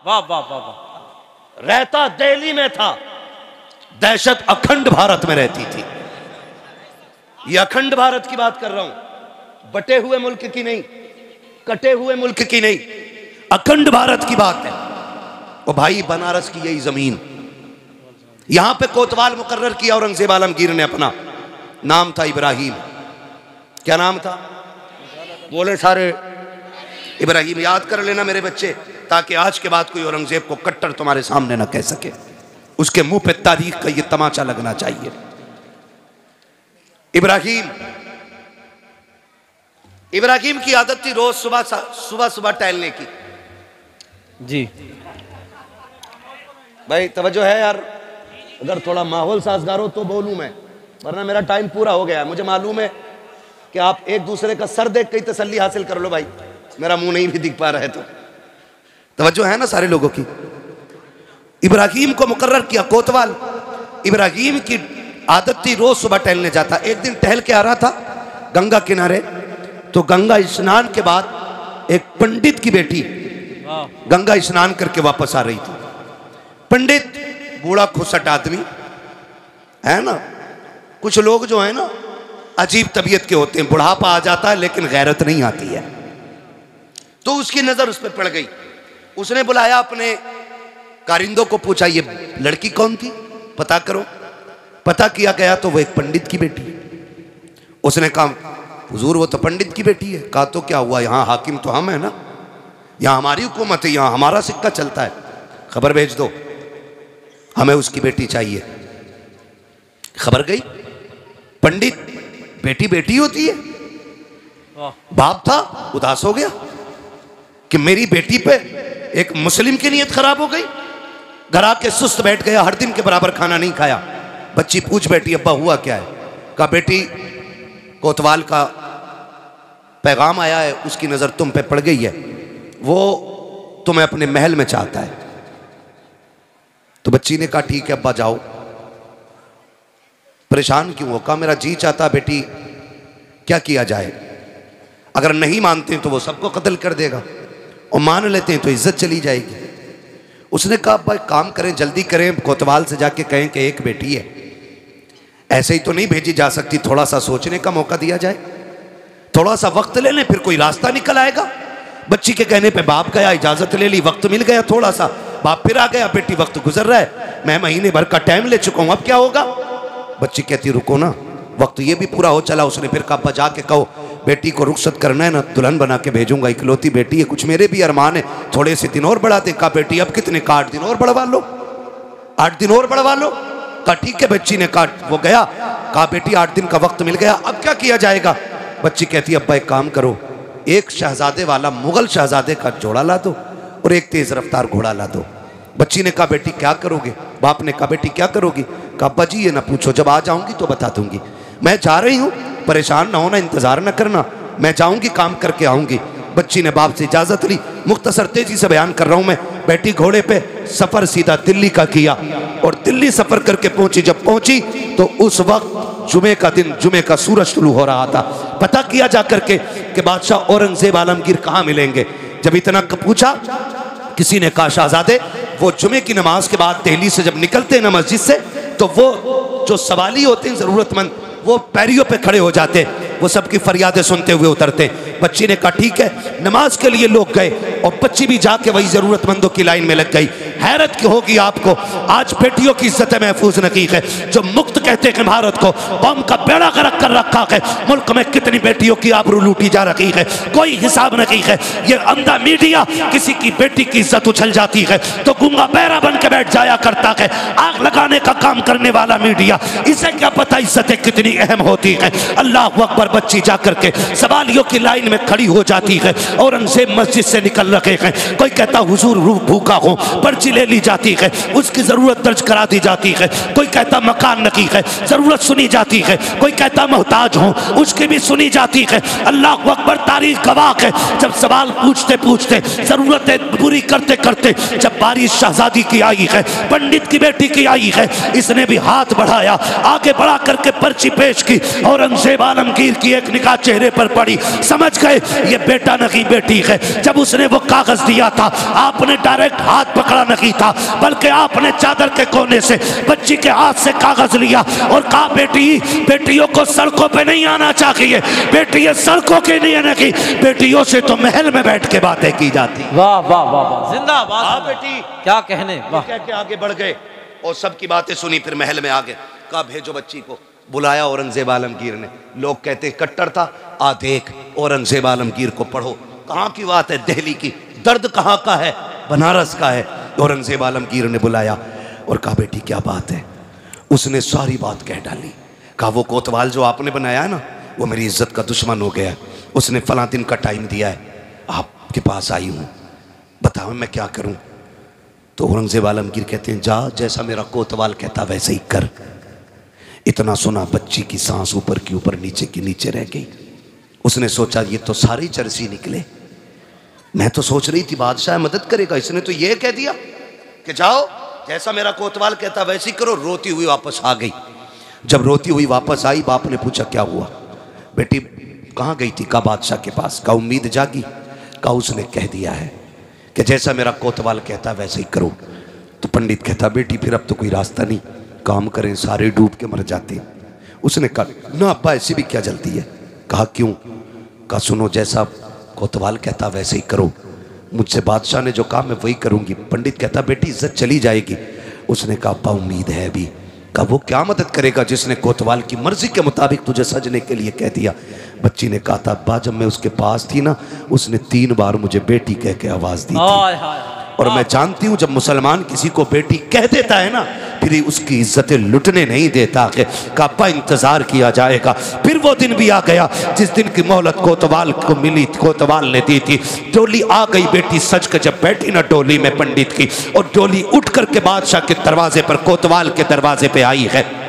वाह वाह वाह वाह। रहता दिल्ली में था, दहशत अखंड भारत में रहती थी। ये अखंड भारत की बात कर रहा हूं, बटे हुए मुल्क की नहीं, कटे हुए मुल्क की नहीं, अखंड भारत की बात है। और भाई बनारस की यही जमीन, यहां पे कोतवाल मुकर्रर किया औरंगजेब आलमगीर ने अपना, नाम था इब्राहिम। क्या नाम था? बोले सारे इब्राहिम। याद कर लेना मेरे बच्चे, ताकि आज के बाद कोई औरंगजेब को कट्टर तुम्हारे सामने ना कह सके। उसके मुंह पे तारीख का ये तमाचा लगना चाहिए। इब्राहिम की आदत थी रोज सुबह सुबह टहलने की। जी भाई तवज्जो है यार, अगर थोड़ा माहौल साजगार हो तो बोलूं मैं, वरना मेरा टाइम पूरा हो गया है। मुझे मालूम है कि आप एक दूसरे का सर देख के ही तसल्ली हासिल कर लो। भाई मेरा मुंह नहीं भी दिख पा रहा है तो तवज्जो है ना सारे लोगों की। इब्राहिम को मुकर्रर किया कोतवाल। इब्राहिम की आदत थी रोज सुबह टहलने जाता। एक दिन टहल के आ रहा था गंगा किनारे, तो गंगा स्नान के बाद एक पंडित की बेटी गंगा स्नान करके वापस आ रही थी। पंडित बूढ़ा खुसट आदमी है ना, कुछ लोग जो है ना अजीब तबीयत के होते हैं, बुढ़ापा आ जाता है लेकिन गैरत नहीं आती है। तो उसकी नजर उस पर पड़ गई। उसने बुलाया अपने कारिंदों को, पूछा ये लड़की कौन थी, पता करो। पता किया गया तो वो एक पंडित की बेटी। उसने कहा हुजूर वो तो पंडित की बेटी है। कहा तो क्या हुआ, यहाँ हाकिम तो हम है ना, यहाँ हमारी हुकूमत है, यहाँ हमारा सिक्का चलता है, खबर भेज दो, हमें उसकी बेटी चाहिए। खबर गई, पंडित बेटी बेटी होती है। बाप था उदास हो गया कि मेरी बेटी पे एक मुस्लिम की नीयत खराब हो गई। घर आके सुस्त बैठ गया, हर दिन के बराबर खाना नहीं खाया। बच्ची पूछ बैठी अब्बा हुआ क्या है? कहा बेटी कोतवाल का पैगाम आया है, उसकी नजर तुम पे पड़ गई है, वो तुम्हें अपने महल में चाहता है। तो बच्ची ने कहा ठीक है अब्बा जाओ। परेशान क्यों हो? कहा मेरा जी चाहता बेटी, क्या किया जाए? अगर नहीं मानते तो वो सबको कत्ल कर देगा, और मान लेते हैं तो इज्जत चली जाएगी। उसने कहा भाई काम करें, जल्दी करें, कोतवाल से जाके कहें कि एक बेटी है, ऐसे ही तो नहीं भेजी जा सकती, थोड़ा सा सोचने का मौका दिया जाए, थोड़ा सा वक्त ले लें, फिर कोई रास्ता निकल आएगा। बच्ची के कहने पे बाप गया, इजाजत ले ली, वक्त मिल गया थोड़ा सा, बाप फिर आ गया, बेटी वक्त गुजर रहा है, मैं महीने भर का टाइम ले चुका हूं, अब क्या होगा? बच्ची कहती रुको ना, वक्त ये भी पूरा हो चला। उसने फिर कहा बजा के कहो बेटी को रुखसत करना है ना, दुल्हन बना के भेजूंगा, इकलौती बेटी है, कुछ मेरे भी अरमान है, थोड़े से दिन और बढ़ा दे। कहा बेटी अब कितने? 8 दिन और बढ़वा लो, 8 दिन और बढ़वा लो। कहा ठीक है। बच्ची ने कहा, वो गया, कहा बेटी 8 दिन का वक्त मिल गया, अब क्या किया जाएगा? बच्ची कहती अब्बा एक काम करो, एक शहजादे वाला मुगल शहजादे का जोड़ा ला दो और एक तेज रफ्तार घोड़ा ला दो। बच्ची ने कहा बेटी क्या करोगे? बाप ने कहा बेटी क्या करोगी? कहा अब्बा जी ये ना पूछो, जब आ जाऊंगी तो बता दूंगी, मैं जा रही हूँ, परेशान ना होना, इंतजार ना करना, मैं जाऊंगी काम करके आऊंगी। बच्ची ने बाप से इजाजत ली। मुख्तसर तेजी से बयान कर रहा हूं मैं। बैठी घोड़े पे, सफर सीधा दिल्ली का किया, और दिल्ली सफर करके पहुंची। जब पहुंची तो उस वक्त जुमे का दिन, जुमे का सूरज शुरू हो रहा था। पता किया जा करके कि बादशाह औरंगजेब आलमगीर कहाँ मिलेंगे। जब इतना पूछा, किसी ने कहा शहजादे वो जुमे की नमाज के बाद दिल्ली से जब निकलते हैं ना मस्जिद से, तो वो जो सवाली होते हैं जरूरतमंद, वो पैरियों पे खड़े हो जाते, वो सबकी फरियादें सुनते हुए उतरते। बच्ची ने कहा ठीक है। नमाज के लिए लोग गए और बच्ची भी जाके वही जरूरतमंदों की लाइन में लग गई। हैरत की होगी आपको, आज बेटियों की इज्जत महफूज नहीं है। जो मुक्त कहते हैं भारत को, कौम का बेड़ा गर्क कर रखा है। मुल्क में कितनी बेटियों की आबरू लूटी जा रही है, कोई हिसाब नहीं है। ये अंधा मीडिया, किसी की बेटी की इज्जत उछल जाती है तो गूंगा बहरा बन के बैठ जाया करता है। आग लगाने का काम करने वाला मीडिया, इसे क्या पता इज्जतें कितनी अहम होती है। अल्लाह अकबर। बच्ची जाकर के सवालियों की लाइन में खड़ी हो जाती है। औरंगजेब मस्जिद से निकल रहे हैं। कोई कहता हुजूर भूखा हो, पर्ची ले ली जाती है, उसकी जरूरत दर्ज करा दी जाती है। कोई कहता मकान नकी है, जरूरत सुनी जाती है। कोई कहता मोहताज हूं, उसकी भी सुनी जाती है। अल्लाह अकबर, तारीख गवाह है। जब सवाल पूछते पूछते, जरूरतें पूरी करते करते जब बारिश शहजादी की आई है, पंडित की बेटी की आई है, इसने भी हाथ बढ़ाया, आगे बढ़ा करके पर्ची पेश की। औरंगजेब आलमगीर की एक निगाह चेहरे पर पड़ी, समझ गए ये बेटा नहीं बेटी है। जब उसने वो कागज दिया था, आपने डायरेक्ट हाथ पकड़ा नहीं था, बल्कि आपने चादर के कोने से बच्ची के हाथ से कागज लिया और कहा बेटी, बेटियों को सड़कों पे नहीं आना चाहिए, बेटी सड़कों के लिए नहीं, बेटियों से तो महल में बैठ के बातें की जाती। वाह वाह वाह वाह, जिंदाबाद। हाँ बेटी, क्या कहने, वाह। कह के आगे बढ़ गए और सबकी बातें सुनी, फिर महल में आ गए। कहा भेजो बच्ची को। बुलाया औरंगजेब आलमगीर ने। लोग कहते कट्टर था, आ देख औरंगजेब आलमगीर को पढ़ो। कहाँ की बात है? दिल्ली की। दर्द कहाँ का है? बनारस का है। औरंगजेब आलमगीर ने बुलाया और कहा बेटी क्या बात है? उसने सारी बात कह डाली। कहा वो कोतवाल जो आपने बनाया है ना, वो मेरी इज्जत का दुश्मन हो गया है। उसने फला दिन का टाइम दिया है, आपके पास आई हूँ, बताओ मैं क्या करूँ? तो औरंगजेब आलमगीर कहते हैं जा, जैसा मेरा कोतवाल कहता वैसे ही कर। इतना सुना बच्ची की सांस ऊपर की ऊपर, नीचे की नीचे रह गई। उसने सोचा ये तो सारी चरसी निकले। मैं तो सोच रही थी बादशाह मदद करेगा, इसने तो ये कह दिया कि जाओ जैसा मेरा कोतवाल कहता वैसे ही करो। रोती हुई वापस आ गई। जब रोती हुई वापस आई, बाप ने पूछा क्या हुआ बेटी, कहाँ गई थी? कहा बादशाह के पास। कहा उम्मीद जागी? कहा उसने कह दिया है कि जैसा मेरा कोतवाल कहता वैसे ही करो। तो पंडित कहता बेटी फिर अब तो कोई रास्ता नहीं, काम करें, सारे डूब के मर जाते। उसने कहा ना अब्बा, ऐसी भी क्या जल्दी है? कहा क्यों? कहा सुनो, जैसा कोतवाल कहता वैसे ही करो, मुझसे बादशाह ने जो कहा मैं वही करूंगी। पंडित कहता बेटी इज्जत चली जाएगी। उसने कहा अब्बा उम्मीद है अभी। कहा वो क्या मदद करेगा जिसने कोतवाल की मर्जी के मुताबिक तुझे सजने के लिए कह दिया? बच्ची ने कहा था अब्बा जब मैं उसके पास थी ना, उसने 3 बार मुझे बेटी कह के आवाज दी थी, और मैं जानती हूँ जब मुसलमान किसी को बेटी कह देता है ना, फिर उसकी इज्जतें लुटने नहीं देता। का अब्बा इंतजार किया जाएगा। फिर वो दिन भी आ गया जिस दिन की मोहलत कोतवाल को मिली, कोतवाल ने दी थी। डोली आ गई, बेटी सज के जब बैठी ना डोली में पंडित की, और डोली उठ करके बादशाह के दरवाजे पर, कोतवाल के दरवाजे पे आई है।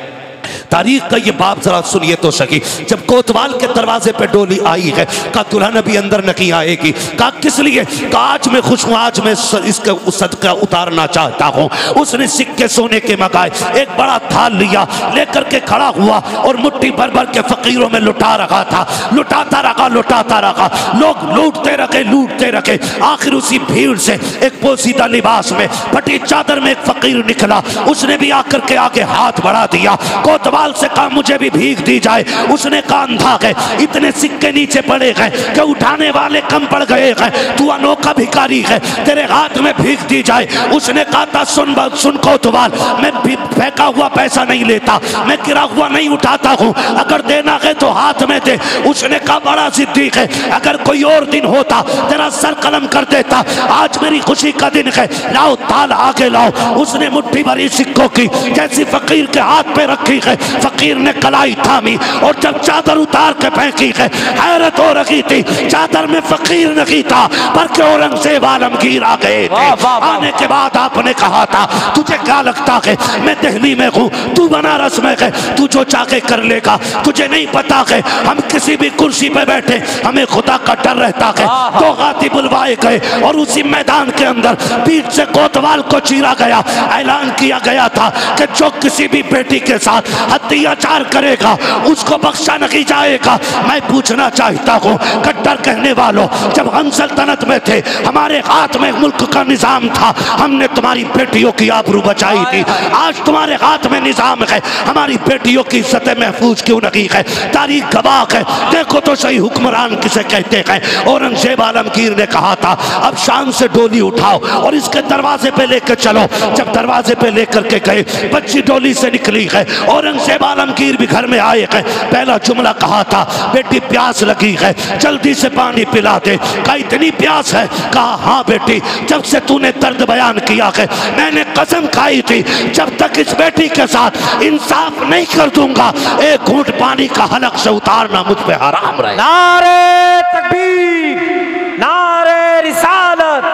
तारीख का ये बाप जरा सुनिए तो सही। जब कोतवाल के दरवाजे पे डोली आई है, कहा दुल्हन अभी अंदर नहीं आएगी। कहा किस लिए? कहा आज मैं खुश हूँ, आज मैं इसका सदका उतारना चाहता हूँ। उसने सिक्के सोने के मंगाए, एक बड़ा थाल लिया, लेकर के खड़ा हुआ और मुट्ठी भर भर के फकीरों में लुटा रखा था। लुटाता रखा, लुटाता रखा, लोग लूटते रखे, लूटते रखे। आखिर उसी भीड़ से एक पोसीदा लिबास में, फटी चादर में एक फकीर निकला। उसने भी आकर के आगे हाथ बढ़ा दिया। कोतवाल से कहा मुझे भी भीख दी जाए। उसने कहा अंधा है, इतने सिक्के नीचे पड़े हैं कि उठाने वाले कम पड़ गए हैं, तू अनोखा भिखारी है, तेरे हाथ में भीख दी जाए। उसने कहा था सुन कोतवाल, मैं फेंका हुआ पैसा नहीं लेता, मैं गिरा हुआ नहीं उठाता हूँ, अगर देना है तो हाथ में दे। उसने कहा बड़ा जिद्दी है, अगर कोई और दिन होता तेरा सर कलम कर देता, आज मेरी खुशी का दिन है, लाओ ताल आगे लाओ। उसने मुट्ठी भरी सिक्कों की जैसी फकीर के हाथ पे रखी है, फकीर ने कलाई थामी और जब चादर उतार के फेंकी है, हैरत हो रही थी। चादर में फकीर नहीं था, बल्कि औरंगजेब आलमगीर आ गए थे। आने के बाद आपने कहा था तुझे क्या लगता है मैं दिल्ली में हूँ, तू बनारस में है, तू जो चाहे कर लेगा, तुझे नहीं पता है हम किसी भी कुर्सी पे बैठे हमें खुदा का डर रहता है। तो गाती बुलवाए गए और उसी मैदान के अंदर पीठ से कोतवाल को चीरा गया। ऐलान किया गया था कि जो किसी भी बेटी के साथ अत्याचार करेगा उसको बख्शा नहीं जाएगा। मैं पूछना चाहता हूँ कट्टर कहने वालों, जब हम सल्तनत में थे, हमारे हाथ में मुल्क का निजाम था, हमने तुम्हारी बेटियों की आबरू बचाई थी। आज तुम्हारे हाथ में निजाम है, हमारी बेटियों की इज्जत महफूज क्यों नहीं है? तारीख गवाह है, देखो तो सही हुक्मरान किसे कहते हैं। औरंगजेब आलमगीर ने कहा था अब शाम से डोली उठाओ और इसके दरवाजे पे लेकर चलो। जब दरवाजे पे लेकर के गए, बच्ची डोली से निकली है। औरंगजेब आलमगीर भी घर में आए हैं। पहला जुमला कहा था बेटी प्यास लगी है, जल्दी से पानी पिला दे। कहा इतनी प्यास है? कहा हाँ बेटी, जब से तूने दर्द बयान किया है मैंने कसम खाई थी जब तक इस बेटी के साथ इंसाफ नहीं कर दूंगा एक घूंट पानी का हलक से उतारना मुझ पे हराम रहे। नारे तकबीर, नारे रिसालत,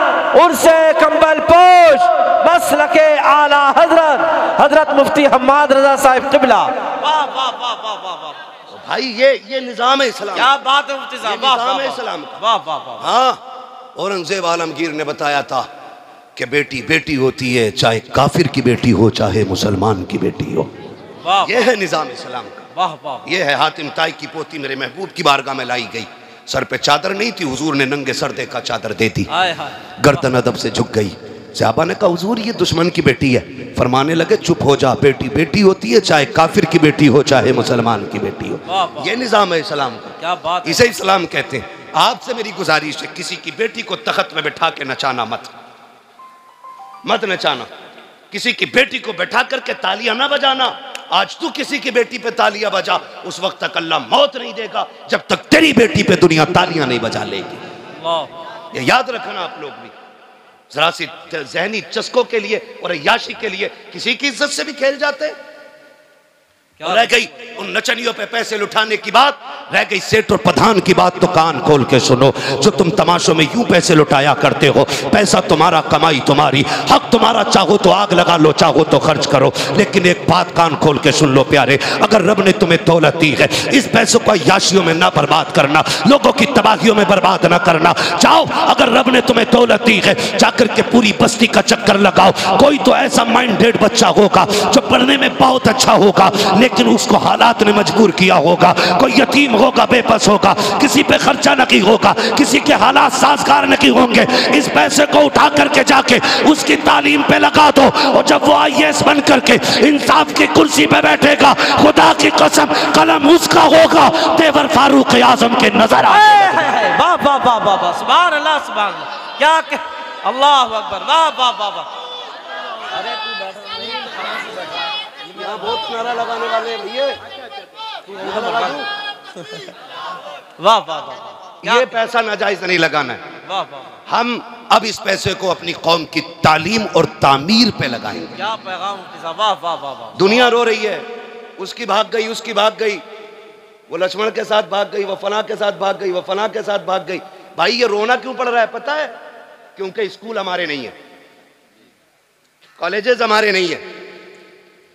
उर्से कंबल पोश, बस आला हजरत हजरत मुफ्ती हम्माद रजा साहिब किबला। वाह वाह वाह वाह वाह वाह भाई, ये निजाम है इस्लाम। क्या बात है मुफ्ती साहब, निजाम है इस्लाम का। वाह वाह वाह। हाँ, औरंगजेब आलमगीर ने बताया था कि बेटी बेटी होती है, चाहे काफिर की बेटी हो चाहे मुसलमान की बेटी हो। वाह, ये है निजाम इस्लाम का। वाह वाह। ये है हातिम ताई की पोती मेरे महबूब की बारगाह में लाई गई। सर पे चादर नहीं थी, हुजूर ने नंगे सर देखा, चादर दे दी, गर्दन अदब से झुक गई। सहाबा ने कहा हुजूर ये दुश्मन की बेटी है। फरमाने लगे चुप हो जा, बेटी बेटी होती है, चाहे काफिर की बेटी हो चाहे मुसलमान की बेटी हो। ये निजाम है इस्लाम का। क्या बात, इसे इस्लाम कहते हैं। आपसे मेरी गुजारिश है, किसी की बेटी को तख्त में बैठा के नचाना मत नचाना। किसी की बेटी को बैठा करके तालियां ना बजाना। आज तू किसी की बेटी पे तालियां बजा, उस वक्त तक अल्लाह मौत नहीं देगा जब तक तेरी बेटी पे दुनिया तालियां नहीं बजा लेगी। ये याद रखना आप लोग भी। जरा सी जहनी चस्कों के लिए और अय्याशी के लिए किसी की इज्जत से भी खेल जाते हैं। रह गई उन नचनियों पे पैसे लुटाने की बात, रह गई सेठ और प्रधान की बात, तो कान खोल के सुनो। जो तुम तमाशों में यूं पैसे लुटाया करते हो, पैसा तुम्हारा, कमाई तुम्हारी, हक तुम्हारा, चाहो तो आग लगा लो, चाहो तो खर्च करो। लेकिन एक बात कान खोल के सुन लो प्यारे, अगर रब ने तुम्हें दौलत दी है, इस पैसों को याशियों में ना बर्बाद करना, लोगों की तबाहियों में बर्बाद ना करना। जाओ, अगर रब ने तुम्हें दौलत दी है, जाकर के पूरी बस्ती का चक्कर लगाओ। कोई तो ऐसा माइंडेड बच्चा होगा जो पढ़ने में बहुत अच्छा होगा, लेकिन उसको हालात ने मजबूर किया होगा। कोई यतीम होगा, बेबस होगा, किसी पे खर्चा नहीं होगा, किसी के हालात साजगार नहीं होंगे। इस पैसे को उठा करके जाके उसकी तालीम पे लगा दो, और जब वो IAS बन करके इंसाफ की कुर्सी पे बैठेगा, खुदा की कसम कलम उसका होगा, तेवर फारूक आजम के नजर आए। वाह वाह वाह वाह वाह, सुभान अल्लाह सुभान अल्लाह। क्या अल्लाह अकबर, वाह वाह वाह वाह। अरे तू बैठा नहीं, बहुत नारा लगाने वाले भैया। वाह वाह वाह। ये पैसा नाजायज नहीं लगाना है। वाह वाह। हम अब इस पैसे को अपनी कौम की तालीम और तामीर पे लगाएंगे। क्या पैगाम। वाह वाह वाह वाह। दुनिया रो रही है, उसकी भाग गई, उसकी भाग गई, वो लक्ष्मण के साथ भाग गई, वो फना के साथ भाग गई, वो फना के साथ भाग गई। भाई ये रोना क्यों पड़ रहा है पता है? क्योंकि स्कूल हमारे नहीं है, कॉलेजेस हमारे नहीं है।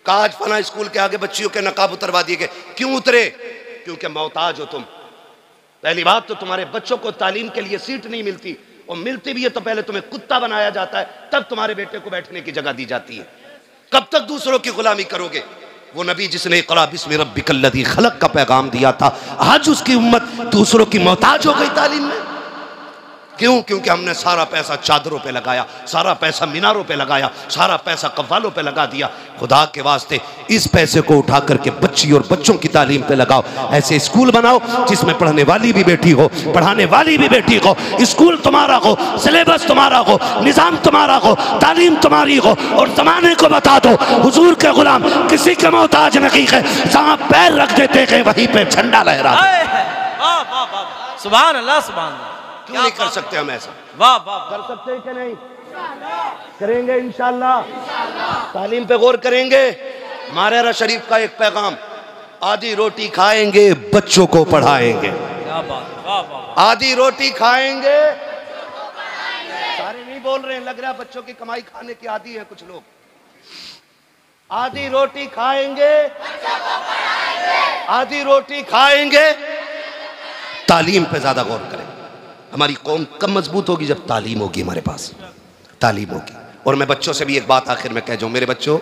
काज फना स्कूल के आगे बच्चियों के नकाब उतरवा दिए गए। क्यों उतरे? क्योंकि मोहताज हो तुम। पहली बात तो तुम्हारे बच्चों को तालीम के लिए सीट नहीं मिलती, और मिलती भी है तो पहले तुम्हें कुत्ता बनाया जाता है, तब तुम्हारे बेटे को बैठने की जगह दी जाती है। कब तक दूसरों की गुलामी करोगे? वो नबी जिसने इक़रा बिस्मि रब्बिकल लज़ी खलक़ का पैगाम दिया था, आज उसकी उम्मत दूसरों की मोहताज हो गई तालीम में। क्यों? क्योंकि हमने सारा पैसा चादरों पे लगाया, सारा पैसा मीनारों पे लगाया, सारा पैसा कव्वालों पे लगा दिया। खुदा के वास्ते इस पैसे को उठा करके बच्ची और बच्चों की तालीम पे लगाओ। ऐसे स्कूल बनाओ जिसमें पढ़ने वाली भी बेटी हो, पढ़ाने वाली भी बेटी हो, स्कूल तुम्हारा हो, सिलेबस तुम्हारा हो, निज़ाम तुम्हारा हो, तालीम तुम्हारी हो, और ज़माने को बता दो हुजूर के गुलाम किसी के मोहताज नहीं है। जहाँ पैर रख देते हैं वहीं पे झंडा लहरा। सुभान अल्लाह सुभान अल्लाह। क्यों नहीं कर सकते हम ऐसा? वाह वाह। कर सकते हैं कि नहीं? करेंगे इंशाअल्लाह। तालीम पे गौर करेंगे। मारेरा शरीफ का एक पैगाम, आधी रोटी खाएंगे बच्चों को पढ़ाएंगे। क्या बात, वाह वाह। आधी रोटी खाएंगे, सारे नहीं बोल रहे हैं, लग रहा है बच्चों की कमाई खाने की आदी है कुछ लोग। आधी रोटी खाएंगे, आधी रोटी खाएंगे। तालीम पे ज्यादा गौर करें। हमारी कौम कब मजबूत होगी? जब तालीम होगी, हमारे पास तालीम होगी। और मैं बच्चों से भी एक बात आखिर में कह जाऊँ, मेरे बच्चों,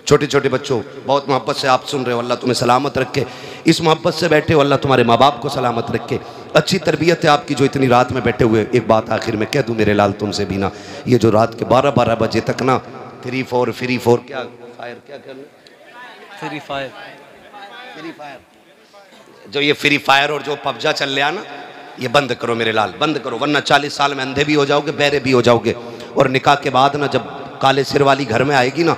छोटे छोटे बच्चों, बहुत मोहब्बत से आप सुन रहे हो, अल्लाह तुम्हें सलामत रखे। इस मोहब्बत से बैठे हो, अल्लाह तुम्हारे माँ बाप को सलामत रखे। अच्छी तरबियत है आपकी जो इतनी रात में बैठे हुए। एक बात आखिर में कह दूँ मेरे लाल तुमसे भी ना, ये जो रात के 12-12 बजे तक ना फ्री फोर क्या फायर, क्या कर फ्री फायर, जो ये फ्री फायर और जो पबजा चल रहा ना, ये बंद करो मेरे लाल, बंद करो, वरना 40 साल में अंधे भी हो जाओगे, बहरे भी हो जाओगे। और निकाह के बाद ना जब काले सिर वाली घर में आएगी ना,